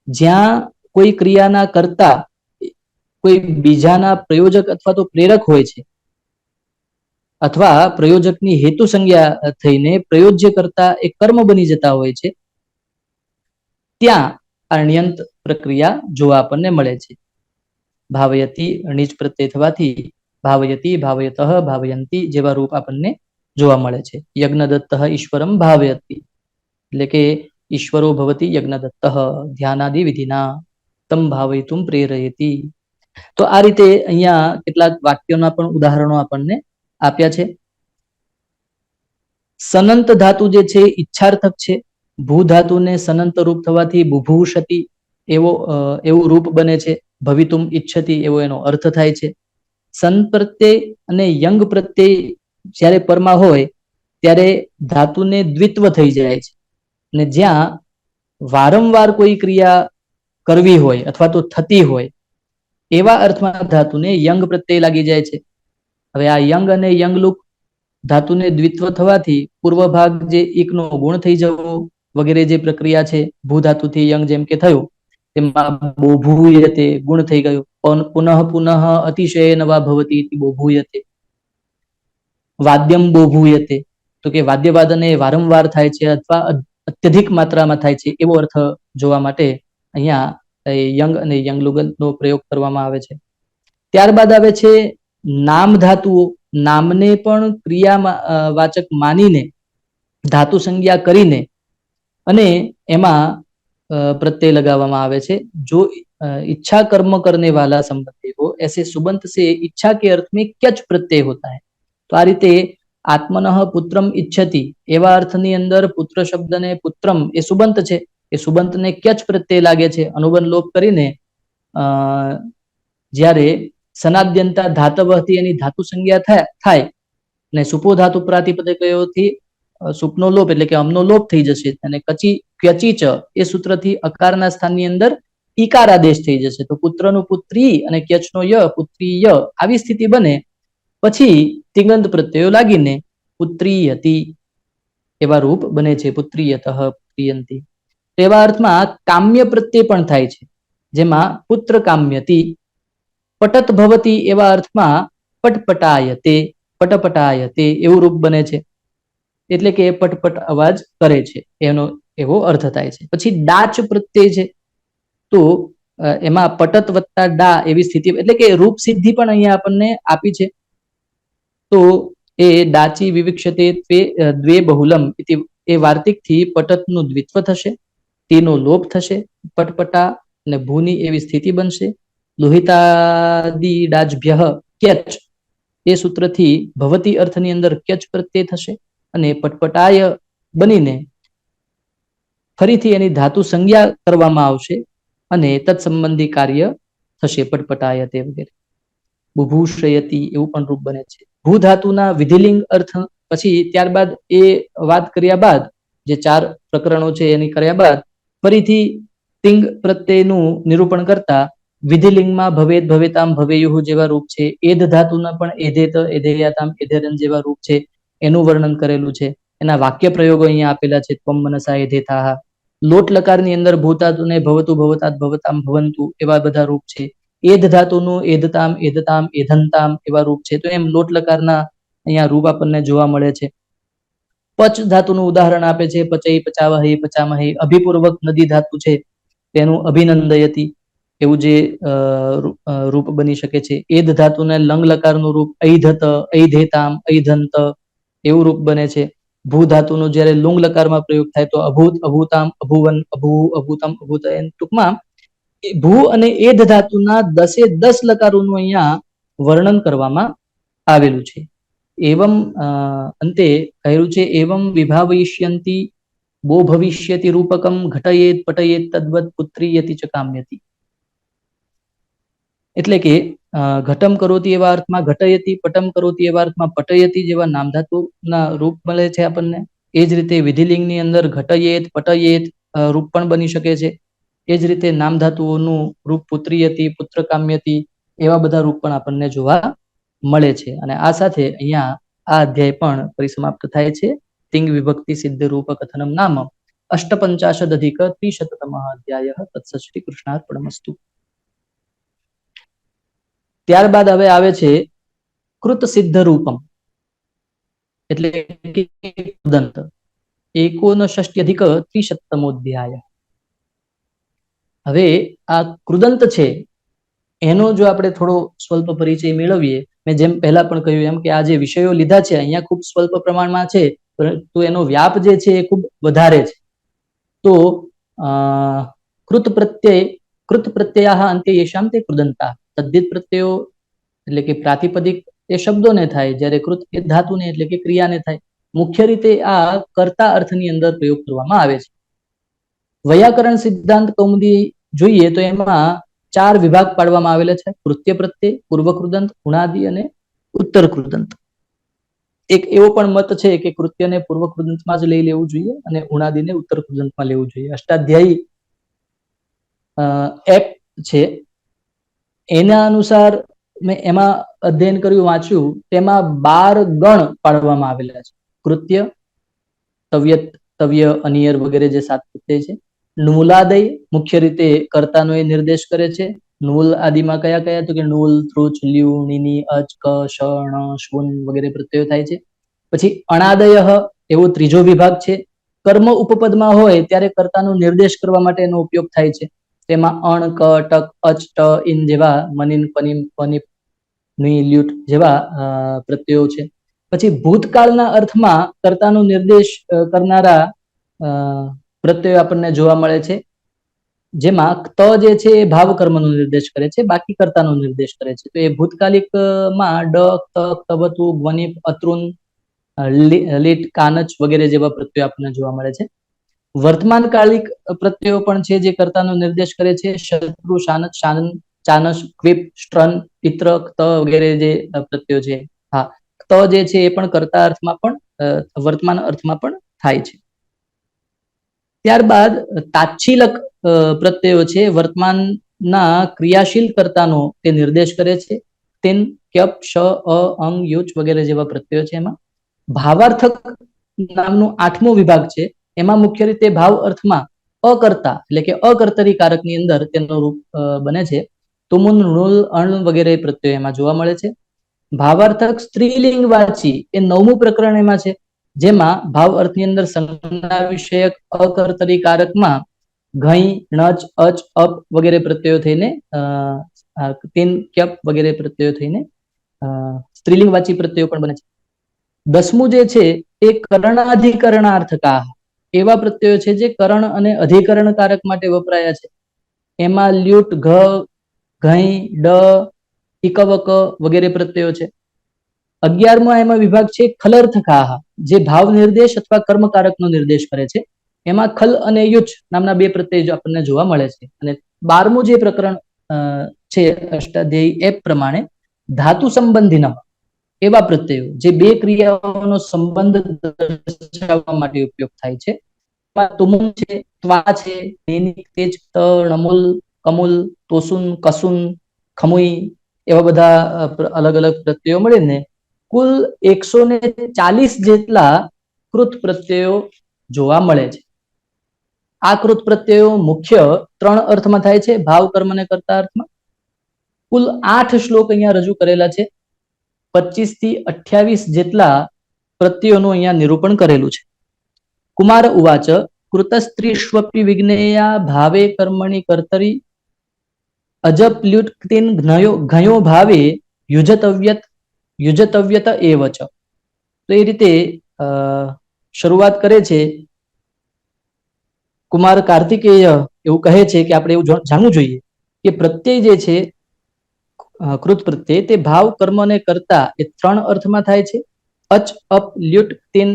જ્યાં કોઈ ક્રિયાના કર્તા કોઈ બીજાના પ્રયોજક અથવા તો પ્રેરક હોય છે, અથવા પ્રયોજકની હેતુ સંજ્ઞા થઈને પ્રયોજ્ય કરતા એ કર્મ બની જતા હોય છે, ત્યાં અણ્યંત પ્રક્રિયા જોવા આપણને મળે છે. ભાવયતી નીચ પ્રત્યય થવાથી ભાવયતી, ભાવયતઃ, ભાવયંતી જેવા રૂપ આપણને જોવા મળે છે. યજ્ઞદત્ત ઈશ્વરમ ભાવયતી, એટલે કે ઈશ્વરો ભવતી યજ્ઞદત્ત ધ્યાનાદિ વિધિના તમ ભાવયિતુમ પ્રેરયતી. તો આ રીતે અહીંયા કેટલાક વાક્યોના પણ ઉદાહરણો આપણને આપ્યા છે. સનંત ધાતુ જે છે ઈચ્છાર્થક છે. ભૂ ધાતુને સનંત રૂપ થવાથી બુભૂષતી એવું રૂપ બને છે. ભવિતુમ ઈચ્છતી એવો એનો અર્થ થાય છે. સન પ્રત્યય અને યંગ પ્રત્યય જ્યારે પરમાં હોય ત્યારે ધાતુને દ્વિત્વ થઈ જાય છે. અને જ્યાં વારંવાર કોઈ ક્રિયા કરવી હોય અથવા તો થતી હોય એવા અર્થમાં ધાતુને યંગ પ્રત્યય લાગી જાય છે. હવે આ યંગ અને યંગલુક ધાતુને દ્વિત્વ થવાથી પૂર્વ ભાગ જે એકનો ગુણ થઈ જવો વગેરે જે પ્રક્રિયા છે ભૂ ધાતુથી યંગ જેમ કે થયું તેમાં બોભૂયતે ગુણ થઈ ગયો. પુનઃ પુનઃ અતિશય નવા ભવતી બોભૂયતે. વાદ્યમ બોભૂયતે, તો કે વાદ્યવાદન એ વારંવાર થાય છે અથવા અત્યધિક માત્રામાં થાય છે એવો અર્થ જોવા માટે અહીંયા યંગ અને યંગલુગનો પ્રયોગ કરવામાં આવે છે. ત્યારબાદ આવે છે નામ ધાતુઓ. નામને પણ ક્રિયા વાચક માનીને ધાતુ સંજ્ઞા કરીને અને એમાં प्रत्यय लगावामा आवे छे. जो इच्छा कर्म करने वाला संबंधी हो ऐसे सुबंत से इच्छा के अर्थ में क्यच प्रत्यय होता है. तो आ रीते आत्मनः पुत्रम इच्छति एवा अर्थनी अंदर पुत्र शब्द ने पुत्रम ए सुबंत छे. ए सुबंत ने क्यच प्रत्यय लागे छे. अनुबंध लोप करीने ज्यारे सनाद्यंता धातवथी एनी धातु संज्ञा थाय ने सुपो धातु प्रातिपदिकयोथी सुपनो लोप એટલે કે અમનો લોપ થઈ જશે અને કચી ક્યચીચ એ સૂત્રથી અકારના સ્થાનની અંદર ઈકાર આદેશ થઈ જશે. તો પુત્રનું પુત્રી અને ક્યચનો ય પુત્રીય આવી સ્થિતિ બને પછી તિંગંત પ્રત્યયો લાગીને પુત્રીયતી એવા રૂપ બને છે. પુત્રીયતઃ પુત્રીયંતી. તેવા અર્થમાં કામ્ય પ્રત્યય પણ થાય છે, જેમાં પુત્ર કામ્યતી, પટત ભવતી એવા અર્થમાં પટપટાયતે, પટપટાયતે એવું રૂપ બને છે, એટલે કે પટપટ અવાજ કરે છે એનો એવો અર્થ થાય છે. પછી ડાચ પ્રત્યય છે, તો એમાં પટત વત્તા ડા એવી સ્થિતિ, એટલે કે રૂપ સિદ્ધિ પણ અહીંયા આપણને આપી છે. તો એ ડાચી વિવિક્ષતે દ્વે બહુલમ એ વાર્તિક થી પટતનું દ્વિત્વ થશે, તેનો લોપ થશે, પટપટા અને ભૂની એવી સ્થિતિ બનશે. લોહિતાદિ ડાજભ્ય ક્યચ એ સૂત્રથી ભવતી અર્થની અંદર ક્યચ પ્રત્યય થશે અને પટપટાય બનીને ફરીથી એની ધાતુ સંજ્ઞા કરવામાં આવશે અને તત્સંબંધી કાર્ય થશે, પટપટાય તે વગેરે. બુભૂષયતી એવું પણ રૂપ બને છે. ભૂ ધાતુના વિધિલિંગ અર્થ પછી ત્યારબાદ એ વાત કર્યા બાદ, જે 4 પ્રકરણો છે એની કર્યા બાદ ફરીથી તિંગ પ્રત્યયનું નિરૂપણ કરતા વિધિલિંગમાં ભવેત ભવેતામ ભવેયુઃ જેવા રૂપ છે, એધ ધાતુના પણ એધેત એધેયાતામ એધેરન જેવા રૂપ છે એનું વર્ણન કરેલું છે. એના વાક્ય પ્રયોગો અહીંયા આપેલા છે. ત્વમ મનસા એધેતાહ. લોટ લકારની અંદર ભૂતાતુને ભવતુ ભવતાત ભવતામ ભવંતુ એવા બધા રૂપ છે. એધ ધાતુનું એધતામ એધતામ એધંતામ એવા રૂપ છે. તો એમ લોટ લકારના અહીંયા રૂપ આપણને જોવા મળે છે. પચ ધાતુનું ઉદાહરણ આપે છે. પચઈ પચાવહી પચામહી. અભિપૂર્વક નદી ધાતુ છે તેનું અભિનંદયતી એવું જે રૂપ બની શકે છે. એધ ધાતુને લંગ લકારનું રૂપ ઐધત ઐધેતામ ઐધંત એવું રૂપ બને છે. ભૂ ધાતુનો જ્યારે લુંગ લકારમાં પ્રયોગ થાય તો અભૂત અભૂતામ અભુવન અભૂ અભૂતમ અભૂત. ટૂંકમાં ભૂ અને એધ ધાતુના 10 લકારોનું અહીંયા વર્ણન કરવામાં આવેલું છે. એવમ અંતે કહ્યું છે એવમ વિભાવયિષ્યંતિ બો ભવિષ્યતિ રૂપકમ ઘટયેત પટયેત તદ્વત પુત્રીયતિ ચ કામ્યતિ. એટલે કે ઘટમ કરોતી એવા અર્થમાં ઘટયતી, પટમ કરોતી એવા અર્થમાં પટયતી જેવા નામધાતુના રૂપ મળે છે આપણને. એ જ રીતે વિધિલિંગની અંદર ઘટયેત પટયેત રૂપ પણ બની શકે છે. એ જ રીતે નામધાતુઓનું રૂપ પુત્રીયતી, પુત્ર કામ્યતી એવા બધા રૂપ પણ આપણને જોવા મળે છે. અને આ સાથે અહીંયા આ અધ્યાય પણ પરિસમાપ્ત થાય છે. તિંગ વિભક્તિ સિદ્ધ રૂપ કથનમ નામ અષ્ટપંચાશદ અધિક ત્રિશતતમ અધ્યાય. તત્સત શ્રી કૃષ્ણાર્પણમસ્તુ. ત્યારબાદ હવે આવે છે કૃત સિદ્ધ રૂપમ, એટલે કે કૃદંત. 69 અધિક ત્રિશતતમોધ્યાય. હવે આ કૃદંત છે એનો જો આપણે થોડો સ્વલ્પ પરિચય મેળવીએ, મેં જેમ પહેલા પણ કહ્યું એમ કે આ જે વિષયો લીધા છે અહીંયા ખૂબ સ્વલ્પ પ્રમાણમાં છે, પરંતુ એનો વ્યાપ જે છે એ ખૂબ વધારે છે. તો કૃત પ્રત્યય અંતે યેષામ તે કૃદંતા. તદ્ધિત પ્રત્યયો એટલે કે પ્રાતિપદિક એ શબ્દોને થાય, જ્યારે કૃત એ ધાતુને એટલે કે ક્રિયાને થાય. મુખ્ય રીતે આ કર્તા અર્થની અંદર પ્રયોગ કરવામાં આવે છે. વૈયાકરણ સિદ્ધાંત કૌમુદી જોઈએ તો એમાં 4 વિભાગ પાડવામાં આવેલા છે. કૃત્ય પ્રત્યય, પૂર્વ કૃદંત, ઉણાદિ અને ઉત્તર કૃદંત. એક એવો પણ મત છે કે કૃત્યને પૂર્વ કૃદંતમાં જ લઈ લેવું જોઈએ અને ઉણાદિને ઉત્તર કૃદંતમાં લેવું જોઈએ. અષ્ટાધ્યાયી એક્ટ છે એના અનુસાર મેં એમાં અધ્યયન કર્યું, વાંચ્યું, તેમાં 12 ગણ પાડવામાં આવેલા છે. કૃત્ય, તવ્ય, તવ્ય, અનિયર વગેરે જે 7 પ્રત્યય છે. નૂલાદય મુખ્ય રીતે કર્તાનો એ નિર્દેશ કરે છે. નૂલ આદિમાં કયા કયા? તો કે નૂલ, ત્રુચ, લ્યુ, નિની, અચ, ક, શ, ણ, શ્વુન વગેરે પ્રત્યયો થાય છે. પછી અણાદય એવો ત્રીજો વિભાગ છે. કર્મ ઉપપદમાં હોય ત્યારે કર્તાનો નિર્દેશ કરવા માટે એનો ઉપયોગ થાય છે. તેમાં અણ, ક, ટક, અચ, ટ, ઇન જેવા મનિન, પનિમ, પનિપ, ની, લ્યુટ જેવા પ્રત્યયો છે. પછી ભૂતકાળના અર્થમાં કર્તાનો નિર્દેશ કરનારા પ્રત્યયો આપણને જોવા મળે છે. જેમાં ત જે છે એ ભાવ કર્મનો નિર્દેશ કરે છે, બાકી કર્તાનો નિર્દેશ કરે છે. તો એ ભૂતકાલિકમાં ડ, ત, તવતુ, ગ્વનિપ, અતૃન, લીટ, કાનચ વગેરે જેવા પ્રત્યયો આપણને જોવા મળે છે. વર્તમાન કાલિક પ્રત્યયો પણ છે જે કર્તાનો નિર્દેશ કરે છે. શત્રુ, શાનચ, શાનન, ચાનસ, ક્વિપ, સ્ટ્રન, પિત્ર, ત વગેરે જે પ્રત્યયો છે. હા, ત જે છે એ પણ કર્તા અર્થમાં પણ વર્તમાન અર્થમાં પણ થાય છે. ત્યારબાદ તાચ્છિલક પ્રત્યયો છે. વર્તમાનના ક્રિયાશીલ કર્તાનો તે નિર્દેશ કરે છે. તેન, ક્યપ, શ, અ, અંગ, યુચ વગેરે જેવા પ્રત્યયો છે. એમાં ભાવાર્થક નામનો 8મો વિભાગ છે. એમાં મુખ્ય રીતે ભાવ અર્થમાં અકર્તા એટલે કે અકર્તરી કારકની અંદર તેનું રૂપ બને છે. તુમુન, ઋણ, અણ વગેરે પ્રત્યયો એમાં જોવા મળે છે. ભાવાર્થક સ્ત્રીલિંગવાચી એ 9મું પ્રકરણ એમાં છે, જેમાં ભાવ અર્થની અંદર સંજ્ઞા વિષયક અકર્તરી કારકમાં ઘઈ, ણચ, અચ, અપ વગેરે પ્રત્યયો થઈને તિન, ક્યપ વગેરે પ્રત્યયો થઈને સ્ત્રીલિંગવાચી પ્રત્યયો પણ બને છે. 10મું જે છે એ કરણાધિકરણાર્થકા એવા પ્રત્યયો છે જે કરણ અને અધિકરણ કારક માટે વપરાયા છે. એમાં લ્યુટ, ઘ, ઘઈ, ડ, ઇકવક વગેરે પ્રત્યયો છે. 11મો એમાં વિભાગ છે ખલર્થકાહ, જે ભાવ નિર્દેશ અથવા કર્મકારકનો નિર્દેશ કરે છે. એમાં ખલ અને યુચ નામના બે પ્રત્યય આપણને જોવા મળે છે. અને 12મું જે પ્રકરણ છે અષ્ટાધ્યાયી એ પ્રમાણે ધાતુ સંબંધીન એવા પ્રત્યયો જે બે ક્રિયાઓનો સંબંધ દર્શાવવા માટે ઉપયોગ થાય છે. તુમુન છે, ત્વા છે, નૈનિક, તેજ, ત, ણમુલ, કમુલ, તોસુન, કસુન, ખમુઈ એવા બધા અલગ અલગ પ્રત્યયો મળીને કુલ 140 જેટલા કૃત પ્રત્યયો જોવા મળે છે. આ કૃત પ્રત્યયો મુખ્ય 3 અર્થમાં થાય છે, ભાવ, કર્મ અને કર્તા અર્થમાં. કુલ 8 શ્લોક અહીંયા રજૂ કરેલા છે. 25 થી 28 જેટલા પ્રત્યયોનું અહીંયા નિરૂપણ કરેલું છે. કુમાર ઉવાચ કૃતસ્ત્રીષ્વપી વિજ્ઞેયા ભાવે કર્મણિ કર્તરી અજપ લ્યુટ ક્તિન ઘયો ભાવે યુજતવ્યત એવચ. તો એ રીતે શરૂઆત કરે છે કુમાર કાર્તિકેય. એવું કહે છે કે આપણે એવું જાણવું જોઈએ કે પ્રત્યય જે છે કૃત પ્રત્યય તે ભાવ, કર્મ અને કર્તા એ 3 અર્થમાં થાય છે. અચ, અપ, લ્યુટ, તિન,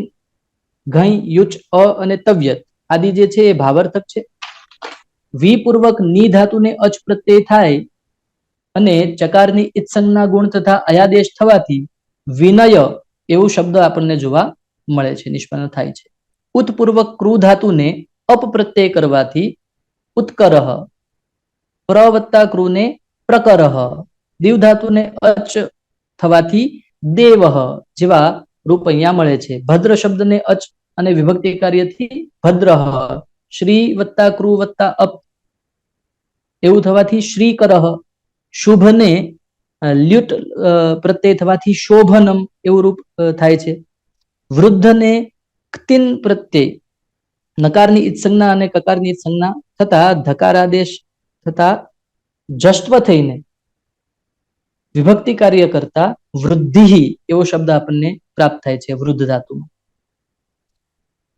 ઘઈ, યુચ, અ અને તવ્યત આદિ જે છે એ ભાવાર્થક છે. વિપૂર્વક ની ધાતુને અચ પ્રત્યય થાય અને ચકારની ઇત્સંજ્ઞા ગુણ તથા અયાદેશ થવાથી વિનય એવું શબ્દ આપણને જોવા મળે છે, નિષ્પન્ન થાય છે. ઉત્પૂર્વક ક્રુ ધાતુને અપ પ્રત્યય કરવાથી ઉત્કરહ, પ્ર વત્તા ક્રુને પ્રકરહ, દીવ ધાતુને અચ થવાથી દેવહ જેવા રૂપ અહીંયા મળે છે. ભદ્ર શબ્દને અચ અને વિભક્તિ કાર્યથી ભદ્રહ, શ્રી વત્તા ક્રુ વત્તા અપ એવું થવાથી શ્રીકરહ, શુભને લ્યુટ પ્રત્યય થવાથી શોભનમ એવું રૂપ થાય છે. વૃદ્ધને ક્તિન પ્રત્યય નકારની ઇત્સંજ્ઞા અને કકારની ઇત્સંજ્ઞા થતા ધકારાદેશ થતા જસ્વ થઈને વિભક્તિ કાર્ય કરતા વૃદ્ધિ એવો શબ્દ આપણને પ્રાપ્ત થાય છે વૃદ્ધ ધાતુમાં.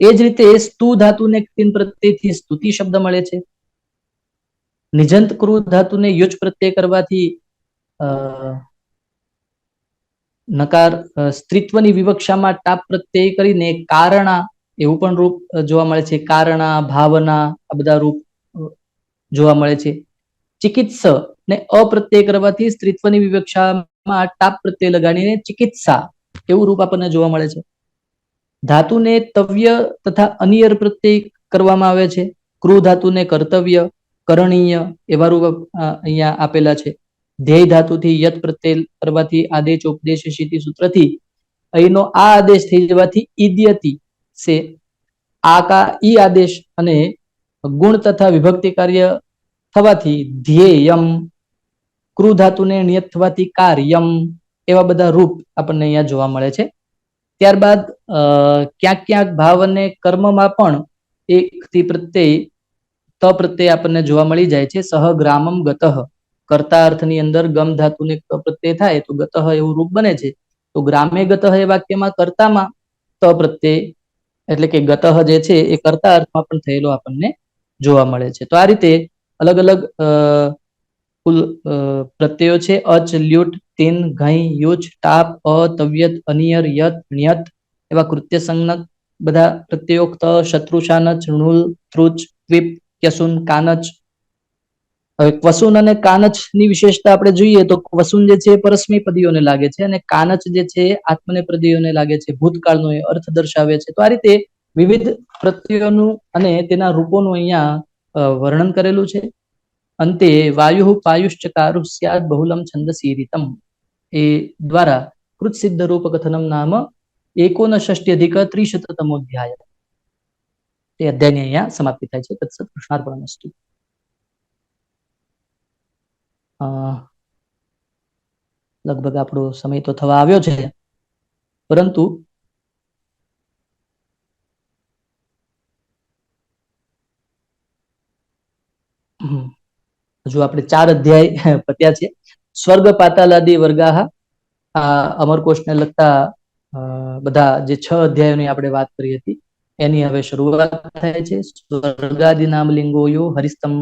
એ જ રીતે સ્તુ ધાતુને ક્તિન પ્રત્યયથી સ્તુતિ શબ્દ મળે છે. નિજંત ક્રુ ધાતુને યુજ પ્રત્યય કરવાથી નકાર સ્ત્રીત્વની વિવક્ષામાં ટાપ પ્રત્યય કરીને કારણા એવું પણ રૂપ જોવા મળે છે. કારણા, ભાવના આ બધા રૂપ જોવા મળે છે. ચિકિત્સ ને અપ્રત્યય કરવાથી સ્ત્રીત્વની વિવક્ષામાં ટાપ પ્રત્યય લગાડીને ચિકિત્સા એવું રૂપ આપણને જોવા મળે છે. ધાતુને તવ્ય તથા અનિયર પ્રત્યય કરવામાં આવે છે. ક્રુ ધાતુને કર્તવ્ય, કરણીય એવા રૂપ અહીંયા આપેલા છે. ધ્યેય ધાતુથી યત પ્રત્યય કરવાથી આદેશ, ઉપદેશ, શીતિ સૂત્રથી અહીંનો આ આદેશ થઈ જવાથી ઈદ્યતિ છે. આકા ઈ આદેશ અને ગુણ તથા વિભક્તિ કાર્ય થવાથી ધ્યેયમ, ક્રુ ધાતુને નિયત થવાથી કાર્યમ એવા બધા રૂપ આપણને અહીંયા જોવા મળે છે. ત્યારબાદ ક્યાંક ક્યાંક ભાવ અને કર્મમાં પણ એકથી પ્રત્યય ત પ્રત્યય આપણને જોવા મળી જાય છે. સહ ગ્રામમ ગતઃ કર્તા અર્થની અંદર ગમ ધાતુને પ્રત્યય થાય તો ગતઃ એવું રૂપ બને છે. તો ગ્રામે ગતઃ એ વાક્યમાં કર્તામાં ત પ્રત્યય એટલે કે ગતઃ જે છે એ કર્તા અર્થમાં પણ થયેલો આપણને જોવા મળે છે. તો આ રીતે અલગ અલગ કુલ પ્રત્યયો છે. અચ, લ્યુટ, તિન, ઘઈ, યુચ, ટાપ, અ, તવ્યત, અનિયર, યત, ણ્યત એવા કૃત્ય સંજ્ઞક બધા પ્રત્યયો ત, શત્રુશાનચ, ણુલ, ત્રુચ, ક્વિપ, ક્યસુન, કાનચ. હવે ક્વસુન અને કાનચ ની વિશેષતા આપણે જોઈએ તો ક્વસુન જે છે પરસ્મય પદીઓને લાગે છે અને કાનચ જે છે આત્મનેપદીઓને લાગે છે. ભૂતકાળનો એ અર્થ દર્શાવે છે. તો આ રીતે વિવિધ પ્રત્યયોનું અને તેના રૂપોનું અહીંયા વર્ણન કરેલું છે. અંતે વાયુ પાયુશ્ચ કારુ સ્યાદ બહુલમ છંદસી રીતમ એ દ્વારા કૃત સિદ્ધ રૂપ કથનમ નામ 69 અધિક 300 તમોધ્યાય. એ અધ્યાયની અહીંયા સમાપ્તિ થાય છે. તત્સત કૃષ્ણાર્પણમસ્તુ. લગભગ આપણો સમય તો થવા આવ્યો છે, પરંતુ હજુ આપણે 4 અધ્યાય પત્યા છે. સ્વર્ગ પાતાલાદી વર્ગાહ, આ અમરકોશને લગતા બધા જે 6 અધ્યાયોની આપણે વાત કરી હતી એની હવે શરૂઆત થાય છે. સ્વર્ગાદિ નામ લિંગોયો હરિસ્તમ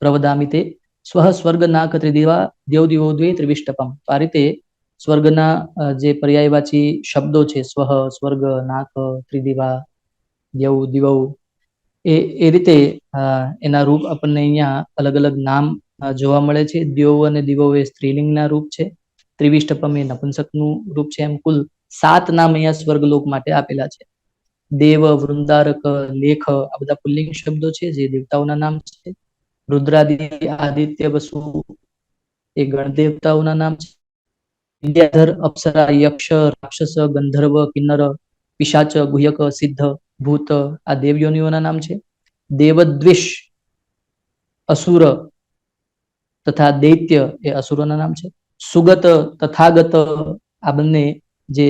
પ્રવદામિતે સ્વઃ સ્વર્ગ નાક ત્રિદિવા દેવ દિવો દ્વે ત્રિવિષ્ટપમ. આ રીતે સ્વર્ગના જે પર્યાયવાચી શબ્દો છે, સ્વઃ, સ્વર્ગ, નાક, ત્રિદિવા, દેવ, દિવો, એ રીતે એના રૂપ આપણને અહીંયા અલગ અલગ નામ જોવા મળે છે. દેવ અને દિવો એ સ્ત્રીલિંગના રૂપ છે, ત્રિવિષ્ટપમ એ નપુંસકનું રૂપ છે. એમ કુલ 7 નામ અહીંયા સ્વર્ગલોક માટે આપેલા છે. દેવ, વૃંદારક, લેખ, આ બધા પુલ્લિંગ શબ્દો છે જે દેવતાઓના નામ છે. રુદ્રાદિ, આદિત્ય, વસુ એ ગણ દેવતાઓના નામ છે. વિદ્યાધર, અપ્સરા, યક્ષ, રાક્ષસ, ગંધર્વ, કિન્નર, પિશાચ, ગુહ્યક, સિદ્ધ, ભૂત આ દેવયોનીઓના નામ છે. દેવદ્વિષ, અસુર તથા દૈત્ય એ અસુરોના નામ છે. સુગત, તથાગત આ બંને જે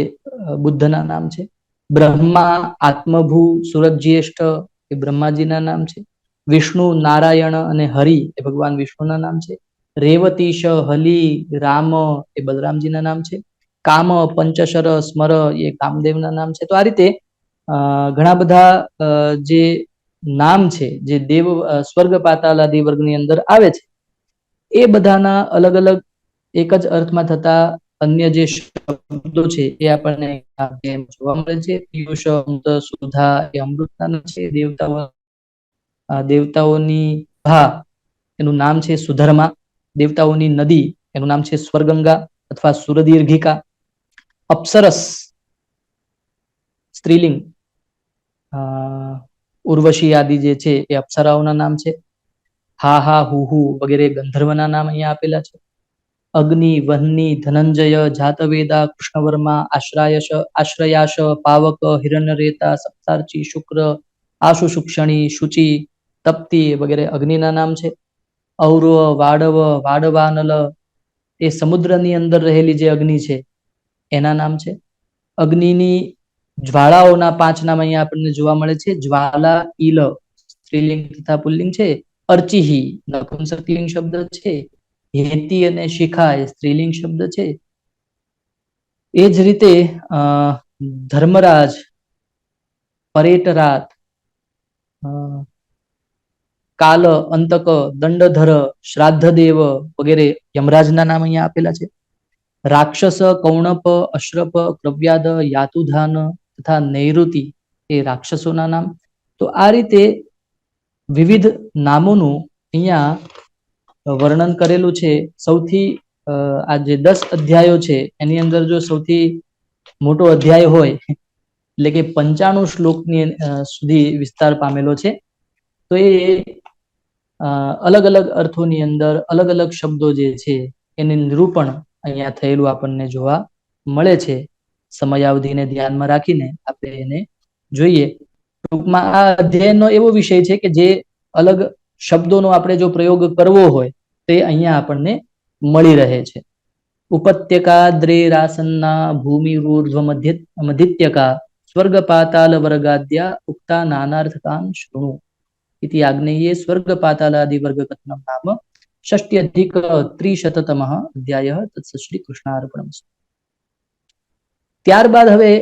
બુદ્ધના નામ છે. બ્રહ્મા, આત્મભૂ, સુરજ્યેષ્ઠ એ બ્રહ્માજીના નામ છે. વિષ્ણુ, નારાયણ અને હરિ એ ભગવાન વિષ્ણુના નામ છે. રેવતીશ, હલી, રામ એ બલરામજીના નામ છે. કામ, પંચશર, સ્મર એ કામદેવના નામ છે. તો આ રીતે ઘણા બધા જે નામ છે જે દેવ સ્વર્ગ પાતાલાદિ વર્ગની અંદર આવે છે, એ બધાના અલગ અલગ એક જ અર્થમાં થતા અન્ય જે શબ્દો છે એ આપણને જોવા મળે છે. પિયુષ, અમૃત, સુધા એ અમૃતના નામ છે. દેવતાઓની ભા એનું નામ છે સુધર્મા. દેવતાઓની નદી એનું નામ છે સ્વર્ગંગા અથવા સુરદીર્ઘિકા. અપ્સરસ સ્ત્રીલિંગ, ઉર્વશી આદિ જે છે એ અપ્સરાઓના નામ છે. હા હા, હુ હુ વગેરે ગંધર્વના નામ અહીંયા આપેલા છે. અગ્નિ, વહ્નિ, ધનંજય, જાતવેદા, કૃષ્ણવર્મા, આશ્રયાશ, પાવક, હિરણ્યરેતા, સપ્તાર્ચી, શુક્ર, આશુશુક્ષણી, શુચિ, તપ્તિ વગેરે અગ્નિના નામ છે. ઔરવ, વાડવ, વાડવાનલ એ સમુદ્રની અંદર રહેલી જે અગ્નિ છે એના નામ છે. અગ્નિની જ્વાળાઓના 5 નામ અહીંયા આપણને જોવા મળે છે. જ્વાલા, ઈલ સ્ત્રીલિંગ તથા પુલ્લિંગ છે. અર્ચિહી નપુંસકલિંગ શબ્દ છે. હેતિ અને શિખા એ સ્ત્રીલિંગ શબ્દ છે. એ જ રીતે ધર્મરાજ, પરેટરાત, કાલ, અંતક, દંડધર, શ્રાદ્ધદેવ વગેરે યમરાજના નામ અહીંયા આપેલા છે. રાક્ષસ, કૌણપ, અશ્રપ, ક્રવ્યાદ, યાતુધાન તથા નૈઋતિ એ રાક્ષસોના નામ. તો આ રીતે વિવિધ નામોનું અહીંયા વર્ણન કરેલું છે. સૌથી આ જે 10 અધ્યાયો છે એની અંદર જો સૌથી મોટો અધ્યાય હોય એટલે કે 95 શ્લોકની સુધી વિસ્તાર પામેલો છે. તો એ અલગ અલગ અર્થોની અંદર અલગ અલગ શબ્દો જે છે એનું નિરૂપણ અહીંયા થયેલું આપણને જોવા મળે છે. સમયાવધિને ધ્યાનમાં રાખીને આપણે એને જોઈએ. ટૂંકમાં આ અધ્યાયનો એવો વિષય છે કે જે અલગ શબ્દોનો આપણે જો પ્રયોગ કરવો હોય તે અહીંયા આપણને મળી રહે છે. ઉપત્યકા દ્રેરાસન્ના ભૂમિરૂર્ધ્વ મધિત્યકા સ્વર્ગ પાતાલ વર્ગાદ્યા ઉક્તા નાનાર્થકાન શૃણુ इति आग्नेये स्वर्ग पातालादि वर्ग कथनम नाम 60+300तमः अध्यायः तत्सत् श्री कृष्णार्पणमस्तु. ત્યારબાદ હવે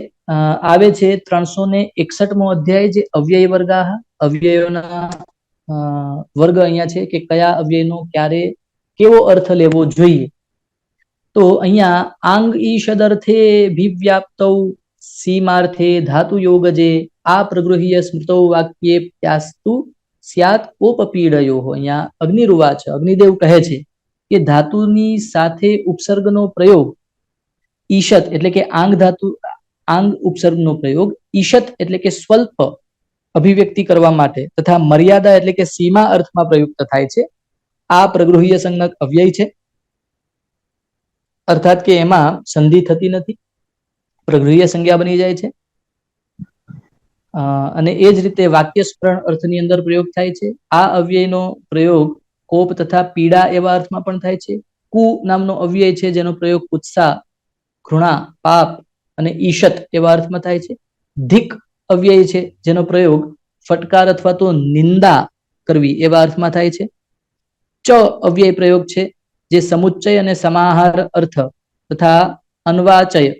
આવે છે 361મો અધ્યાય જે અવ્યય વર્ગાહ. અવ્યયોના વર્ગ અહીંયા છે કે કયા અવ્યયનો ક્યારે કેવો અર્થ લેવો જોઈએ. તો અહીંયા આંગ ઈષદર્થે ભિવ્યાપ્તૌ સીમાર્થે ધાતુ યોગજે આ પ્રગૃહ્ય સ્મૃતૌ વાક્યે પ્યાસ્તુ સ્યાત કોપપીડયો. અહીંયા અગ્નિરુવાચ, અગ્નિદેવ કહે છે કે ધાતુની સાથે ઉપસર્ગનો પ્રયોગ ઈશત એટલે કે આંગ ધાતુ આંગ ઉપસર્ગનો પ્રયોગ ઈશત એટલે કે સ્વલ્પ અભિવ્યક્તિ કરવા માટે તથા મર્યાદા એટલે કે સીમા અર્થમાં પ્રયુક્ત થાય છે. આ પ્રગૃહ્ય સંજ્ઞક અવ્યય છે, અર્થાત કે એમાં સંધિ થતી નથી, પ્રગૃહ્ય સંજ્ઞા બની જાય છે. અને એ જ રીતે વાક્ય સ્ફુરણ અર્થની અંદર પ્રયોગ થાય છે. આ અવ્યયનો પ્રયોગ કોપ તથા પીડા એવા અર્થમાં પણ થાય છે. કુ નામનો અવ્યય છે જેનો પ્રયોગ ઉત્સાહ, ઘૃણા, પાપ અને ઈશત એવા અર્થમાં થાય છે. ધિક અવ્યય છે જેનો પ્રયોગ ફટકાર અથવા તો નિંદા કરવી એવા અર્થમાં થાય છે. ચ અવ્યય પ્રયોગ છે જે સમુચ્ચય અને સમાહાર અર્થ તથા અન્વાચય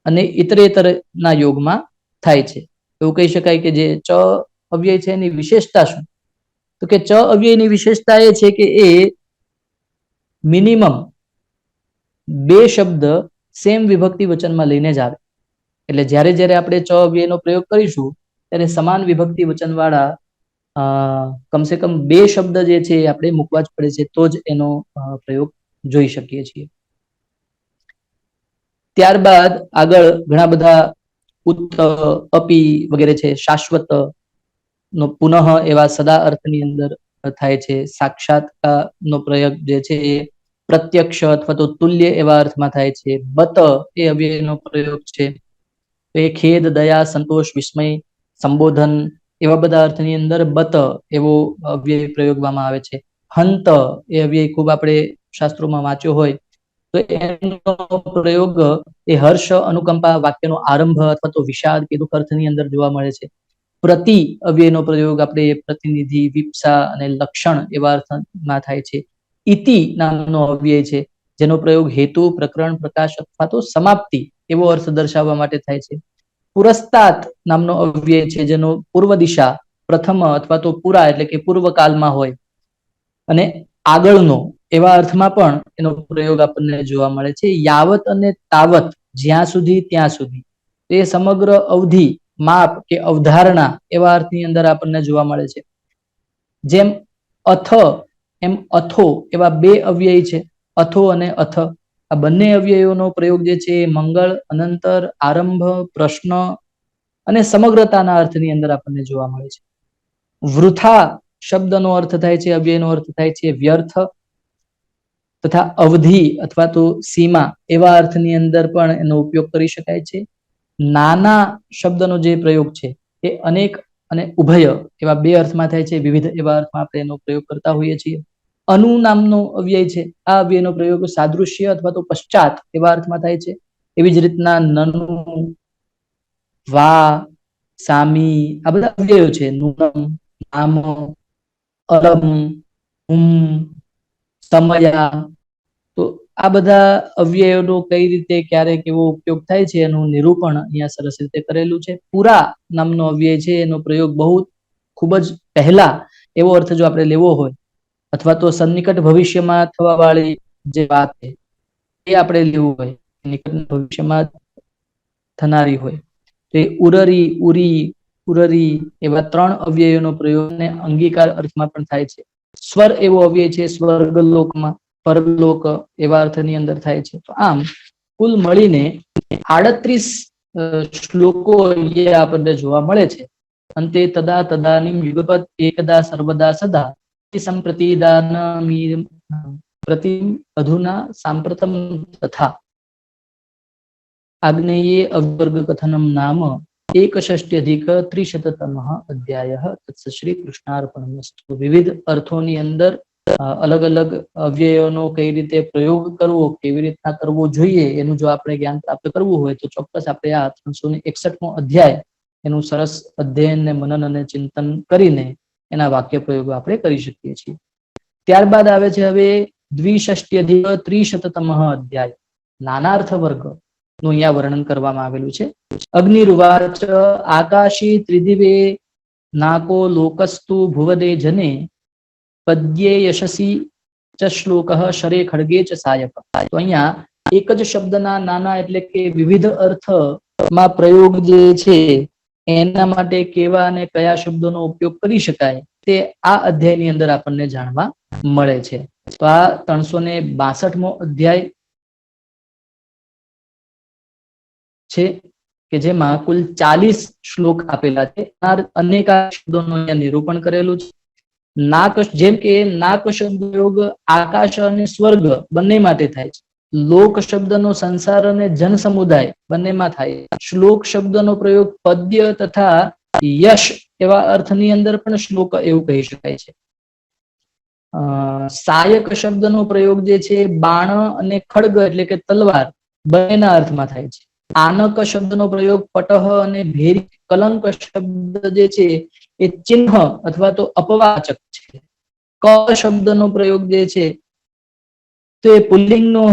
અને ઇતરેતર ના યોગમાં થાય છે. એવું કહી શકાય કે જે ચ અવ્યય છે એની વિશેષતા શું? તો કે ચ અવ્યયની વિશેષતા એ છે કે એ મિનિમમ 2 શબ્દ સેમ વિભક્તિ વચનમાં લઈને જ આવે. એટલે જ્યારે જ્યારે આપણે ચ અવ્યયનો પ્રયોગ કરીશું ત્યારે સમાન વિભક્તિ વચન વાળા કમસે કમ 2 શબ્દ જે છે એ આપણે મૂકવા જ પડે છે, તો જ એનો પ્રયોગ જોઈ શકીએ છીએ. ત્યારબાદ આગળ ઘણા બધા ઉત, અપી વગેરે છે. શાશ્વત નો પુનઃ એવા સદા અર્થની અંદર થાય છે. સાક્ષાત નો પ્રયોગ જે છે એ પ્રત્યક્ષ અથવા તો તુલ્ય એવા અર્થમાં થાય છે. બત એ અવ્યયનો પ્રયોગ છે. એ ખેદ, દયા, સંતોષ, વિસ્મય, સંબોધન એવા બધા અર્થની અંદર બત એવો અવ્યય પ્રયોગવામાં આવે છે. હંત એ અવ્યય ખૂબ આપણે શાસ્ત્રોમાં વાંચ્યો હોય તો એનો પ્રયોગ એ હર્ષ, અનુકંપા, વાક્યનો આરંભ અથવા તો વિષાદ કે દુઃખ અર્થની અંદર જોવા મળે છે. પ્રતિ અવ્યયનો પ્રયોગ આપણે પ્રતિનિધિ, વિપ્સા અને લક્ષણ એવા અર્થમાં થાય છે. ઇતિ નામનો અવ્યય છે જેનો પ્રયોગ હેતુ, પ્રકરણ, પ્રકાશ અથવા તો સમાપ્તિ એવો અર્થ દર્શાવવા માટે થાય છે. પુરસ્તાત નામનો અવ્યય છે જેનો પૂર્વ દિશા, પ્રથમ અથવા તો પૂરા એટલે કે પૂર્વકાળમાં હોય અને આગળનો એવા અર્થમાં પણ એનો પ્રયોગ આપણને જોવા મળે છે. યાવત અને તાવત જ્યાં સુધી ત્યાં સુધી એ સમગ્ર અવધિ, માપ કે અવધારણા એવા અર્થની અંદર આપણને જોવા મળે છે. જેમ અથ એમ અથો એવા 2 અવ્યય છે. અથો અને અથ આ બંને અવ્યયોનો પ્રયોગ જે છે એ મંગળ, અનંતર, આરંભ, પ્રશ્ન અને સમગ્રતાના અર્થની અંદર આપણને જોવા મળે છે. વૃથા શબ્દનો અર્થ થાય છે, અવ્યયનો અર્થ થાય છે વ્યર્થ તથા અવધિ અથવા તો સીમા એવા અર્થની અંદર પણ એનો ઉપયોગ કરી શકાય છે. નાના શબ્દનો જે પ્રયોગ છે એ અનેક અને ઉભય એવા 2 અર્થમાં થાય છે. વિવિધ એવા અર્થમાં આપણે એનો પ્રયોગ કરતા હોઈએ છીએ. અનુ નામનો અવ્યય છે. આ અવ્યયનો પ્રયોગ સાદૃશ્ય અથવા તો પશ્ચાત એવા અર્થમાં થાય છે. એવી જ રીતના નનુ, વા, સામી આ બધા અવ્યયો છે. નુનમ, નામ, અલમ, સમયા તો આ બધા અવ્યયોનો કઈ રીતે ક્યારે કેવો ઉપયોગ થાય છે એનું નિરૂપણ અહીંયા સરસ રીતે કરેલું છે. પુરા નામનો અવ્યય છે એનો પ્રયોગ બહુ ખૂબ જ પહેલા એવો અર્થ જો આપણે લેવો હોય અથવા તો સન્નિકટ ભવિષ્યમાં થવા વાળી જે વાત છે એ આપણે લેવું હોય, નિકટ ભવિષ્યમાં થનારી હોય તો એ ઉરરી, ઉરી, ઉરરી એવા 3 અવ્યયોનો પ્રયોગને અંગીકાર અર્થમાં પણ થાય છે. સ્વર એવો અવ્યય છે સ્વર્ગલોકમાં, પરલોક એવા અર્થની અંદર થાય છે. તો આમ કુલ મળીને 38 શ્લોકો અહીંયા આપણને જોવા મળે છે. અંતે તદા તદાનીમ યુગપત એકદા સર્વદા સદા સંપ્રતિદાનમી પ્રતિ અધુના સાંપ્રતમ તથા આગ્નેયે અવર્ગ કથનમ નામ 61+300તમઃ અધ્યાયઃ તત્ શ્રી કૃષ્ણાર્પણમસ્તુ. વિવિધ અર્થોની અંદર અલગ અલગ અવ્યયોનો કઈ રીતે પ્રયોગ કરવો, કેવી રીતના કરવો જોઈએ એનું જો આપણે જ્ઞાન પ્રાપ્ત કરવું હોય તો ચોક્કસ આપણે આ 361મો અધ્યાય એનું સરસ અધ્યયન ને મનન અને ચિંતન કરીને એના વાક્ય પ્રયોગો આપણે કરી શકીએ છીએ. ત્યારબાદ આવે છે હવે 62+300તમઃ અધ્યાય નાનાર્થ વર્ગ નું અહીંયા વર્ણન કરવામાં આવેલું છે. અગ્નિરુવાચ આકાશી ત્રિદિવે નાકો લોકસ્તુ ભુવદે જને પદ્યે યશસી ચ શ્લોકઃ શરે ખડગે ચ સાયક. તો અહીંયા એક જ શબ્દના નાના એટલે કે વિવિધ અર્થમાં પ્રયોગ જે છે એના માટે કેવા અને કયા શબ્દોનો ઉપયોગ કરી શકાય તે આ અધ્યાયની અંદર આપણને જાણવા મળે છે. તો આ 362મો અધ્યાય છે કે જેમાં કુલ 40 શ્લોક આપેલા છે. અનેક શબ્દોનું અહીંયા નિરૂપણ કરેલું છે. નાક જેમ કે નાક શબ્દ પ્રયોગ આકાશ અને સ્વર્ગ બંને માટે થાય છે. લોક શબ્દનો સંસાર અને જન સમુદાય બંનેમાં થાય. શ્લોક શબ્દનો પ્રયોગ પદ્ય તથા યશ એવા અર્થની અંદર પણ શ્લોક એવું કહી શકાય છે. સાયક શબ્દનો પ્રયોગ જે છે બાણ અને ખડગ એટલે કે તલવાર બંનેના અર્થમાં થાય છે. આનક શબ્દનો પ્રયોગ પટહ અને ભેરી કલંક શબ્દ જે છે એ ચિહ્ન અથવા તો અપવાચક છે. ક શબ્દનો પ્રયોગ જે છે તો એ પુલ્લિંગનો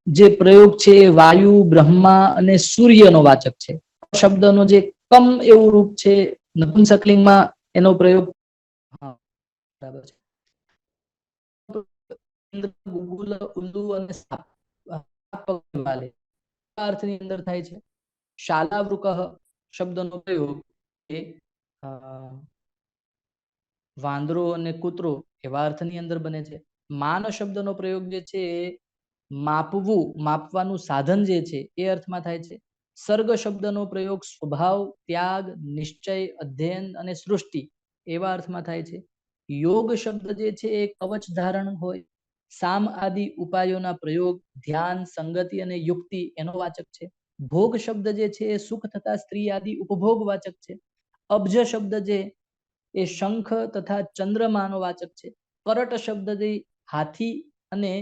જે પ્રયોગ છે વાયુ, બ્રહ્મા અને સૂર્યનો વાચક છે. શબ્દનો જે કમ એવું રૂપ છે નપુંસકલિંગમાં એનો પ્રયોગ બરાબર છે. ગુગુલ, ઉલ્લુ અને સાપ અર્થની અંદર થાય છે. શાલાવૃકઃ શબ્દનો પ્રયોગ એ વાંદરો અને કૂતરો એવા અર્થની અંદર બને છે. માન શબ્દનો પ્રયોગ જે છે માપવું, માપવાનું સાધન જે છે એ અર્થમાં થાય છે. સર્ગ શબ્દનો પ્રયોગ સ્વભાવ, ત્યાગ, નિશ્ચય, અધ્યયન અને સૃષ્ટિ એવા અર્થમાં થાય છે. યોગ શબ્દ જે છે એ કવચ ધારણ હોય. સામ આદિ ઉપાયોના પ્રયોગ, ધ્યાન, સંગતિ અને યુક્તિ એનો વાચક છે. ભોગ શબ્દ જે છે એ સુખ તથા સ્ત્રી આદિ ઉપભોગ વાચક છે. અબ્જ શબ્દ જે એ શંખ તથા ચંદ્રમાનો વાચક છે. કરટ શબ્દ જે હાથી અને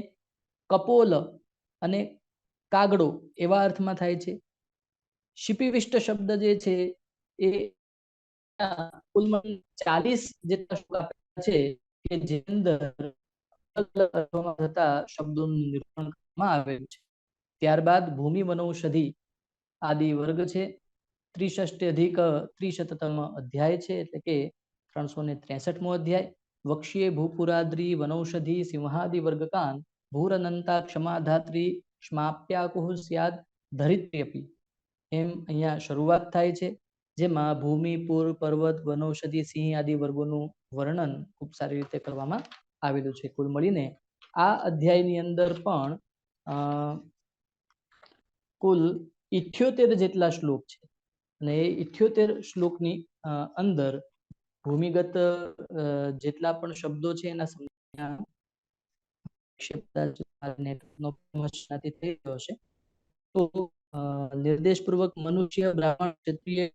કપોલ અને કાગડો એવા અર્થમાં થાય છે. શિપિવિષ્ટ શબ્દ જે છે એ 40 જેટલા શ્લોક છે કે જે અંદર અર્થોમાં થતા શબ્દોનું નિરૂપણ કરવામાં આવેલું છે. ત્યારબાદ ભૂમિ વનૌષધિ આદિ વર્ગ છે. 63 અધિક 300તમ અધ્યાય છે એટલે કે 363મો અધ્યાય. વક્ષ્ये ભૂપુરાદ્રી વનૌષધિ સિંહાદિ વર્ગકાન ભૂરનંતા ક્ષમાધાત્રી ક્ષમાપ્યાકુઃ સ્યાદ ધરિત્ર્યપી એમ અહીંયા શરૂઆત થાય છે. જેમાં ભૂમિ, પૂર, પર્વત, વનૌષધિ, સિંહ આદિ વર્ગોનું વર્ણન ખૂબ સારી રીતે કરવામાં આવેલું છે. કુલ મળીને આ અધ્યાયની અંદર પણ કુલ 78 જેટલા શ્લોક છે અને એ 78 શ્લોકની અંદર ભૂમિગત જેટલા પણ શબ્દો છે એના થઈ ગયો છે. તો નિર્દેશપૂર્વક મનુષ્ય, બ્રાહ્મણ, ક્ષત્રિય,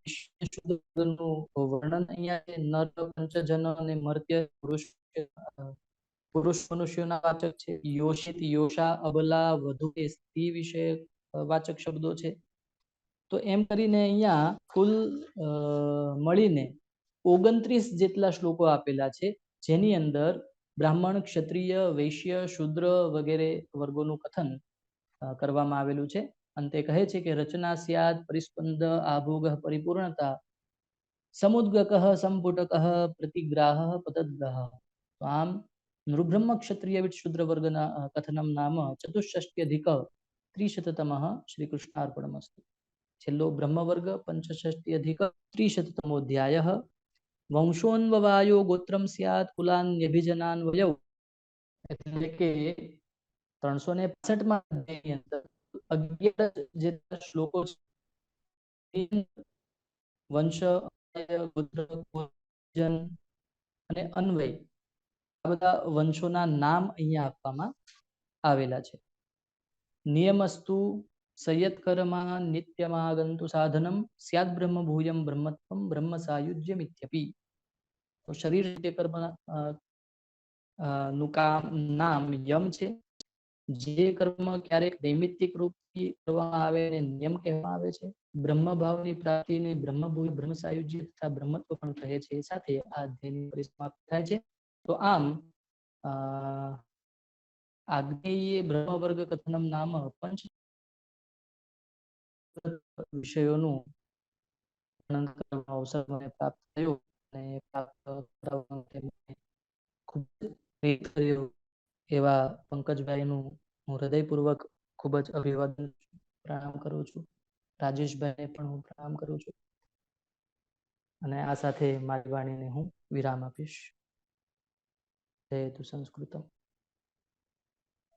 વર્ણન અહીંયા છે. નર, પંચજન અને મર્ત્ય પુરુષ મનુષ્યોના વાચક છે. યોષિત, યોષા, અબલા, વધુ સ્ત્રી વિશે વાચક શબ્દો છે. તો એમ કરીને અહીંયા કુલ મળીને 29 જેટલા શ્લોકો આપેલા છે, જેની અંદર બ્રાહ્મણ, ક્ષત્રિય, વૈશ્ય, શૂદ્ર વગેરે વર્ગોનું કથન કરવામાં આવેલું છે. અંતે કહે છે કે રચના સ્યાદ પરિસ્પંદ આભોગ પરિપૂર્ણતા સમુદ્ગકઃ સંપુટકઃ પ્રતિગ્રાહ પતદ્ગ્રહ. તો આમ નૃબ્રહ્મ ક્ષત્રિય શૂદ્ર વર્ગના કથનમ નામ 64 300તમઃ શ્રી કૃષ્ણાર્પણમસ્તુ. છેલ્લો બ્રહ્મ વર્ગ 65 300તમો અધ્યાયઃ. વંશોન્વવાયો ગોત્રમ સ્યાત કુલાન્યભિજનાન વયૌ એટલે કે 365માં અધ્યાયની અંદર 11 જેટલા શ્લોકો છે. વંશ, ગોત્ર, જન અને અન્વય આ બધા વંશોના નામ અહીંયા આપવામાં આવેલા છે. નિયમસ્તુ સંયત્કર્મા નિત્યમાગંતુ સાધનમ સ્યાદ બ્રહ્મ ભૂયમ બ્રહ્મત્વમ બ્રહ્મ સાયુજ્યમિત્યપી. તો શરીર કર્મ નું નામ યમ છે. જે કર્મ ક્યારેક નૈમિત્તિક રૂપથી કરવામાં આવે એને નિયમ કહેવામાં આવે છે. બ્રહ્મ ભાવની પ્રાપ્તિને બ્રહ્મભૂય બ્રહ્મ સાયુજ્ય તથા બ્રહ્મત્વ પણ કહે છે. સાથે આ અધ્યાયની પરિસમાપ્તિ થાય છે. તો આમ આગ્નેયે બ્રહ્મ વર્ગ કથનમ નામ પંચ વિષયોનું વર્ણન કરવાનો અવસર મને પ્રાપ્ત થયો અને ખૂબ એવા પંકજભાઈનું હું હૃદયપૂર્વક ખૂબ જ અભિવાદન પ્રણામ કરું છું. રાજેશભાઈને પણ હું પ્રણામ કરું છું અને આ સાથે મારી વાણીને હું વિરામ આપીશ. જય હેતુ સંસ્કૃતમ.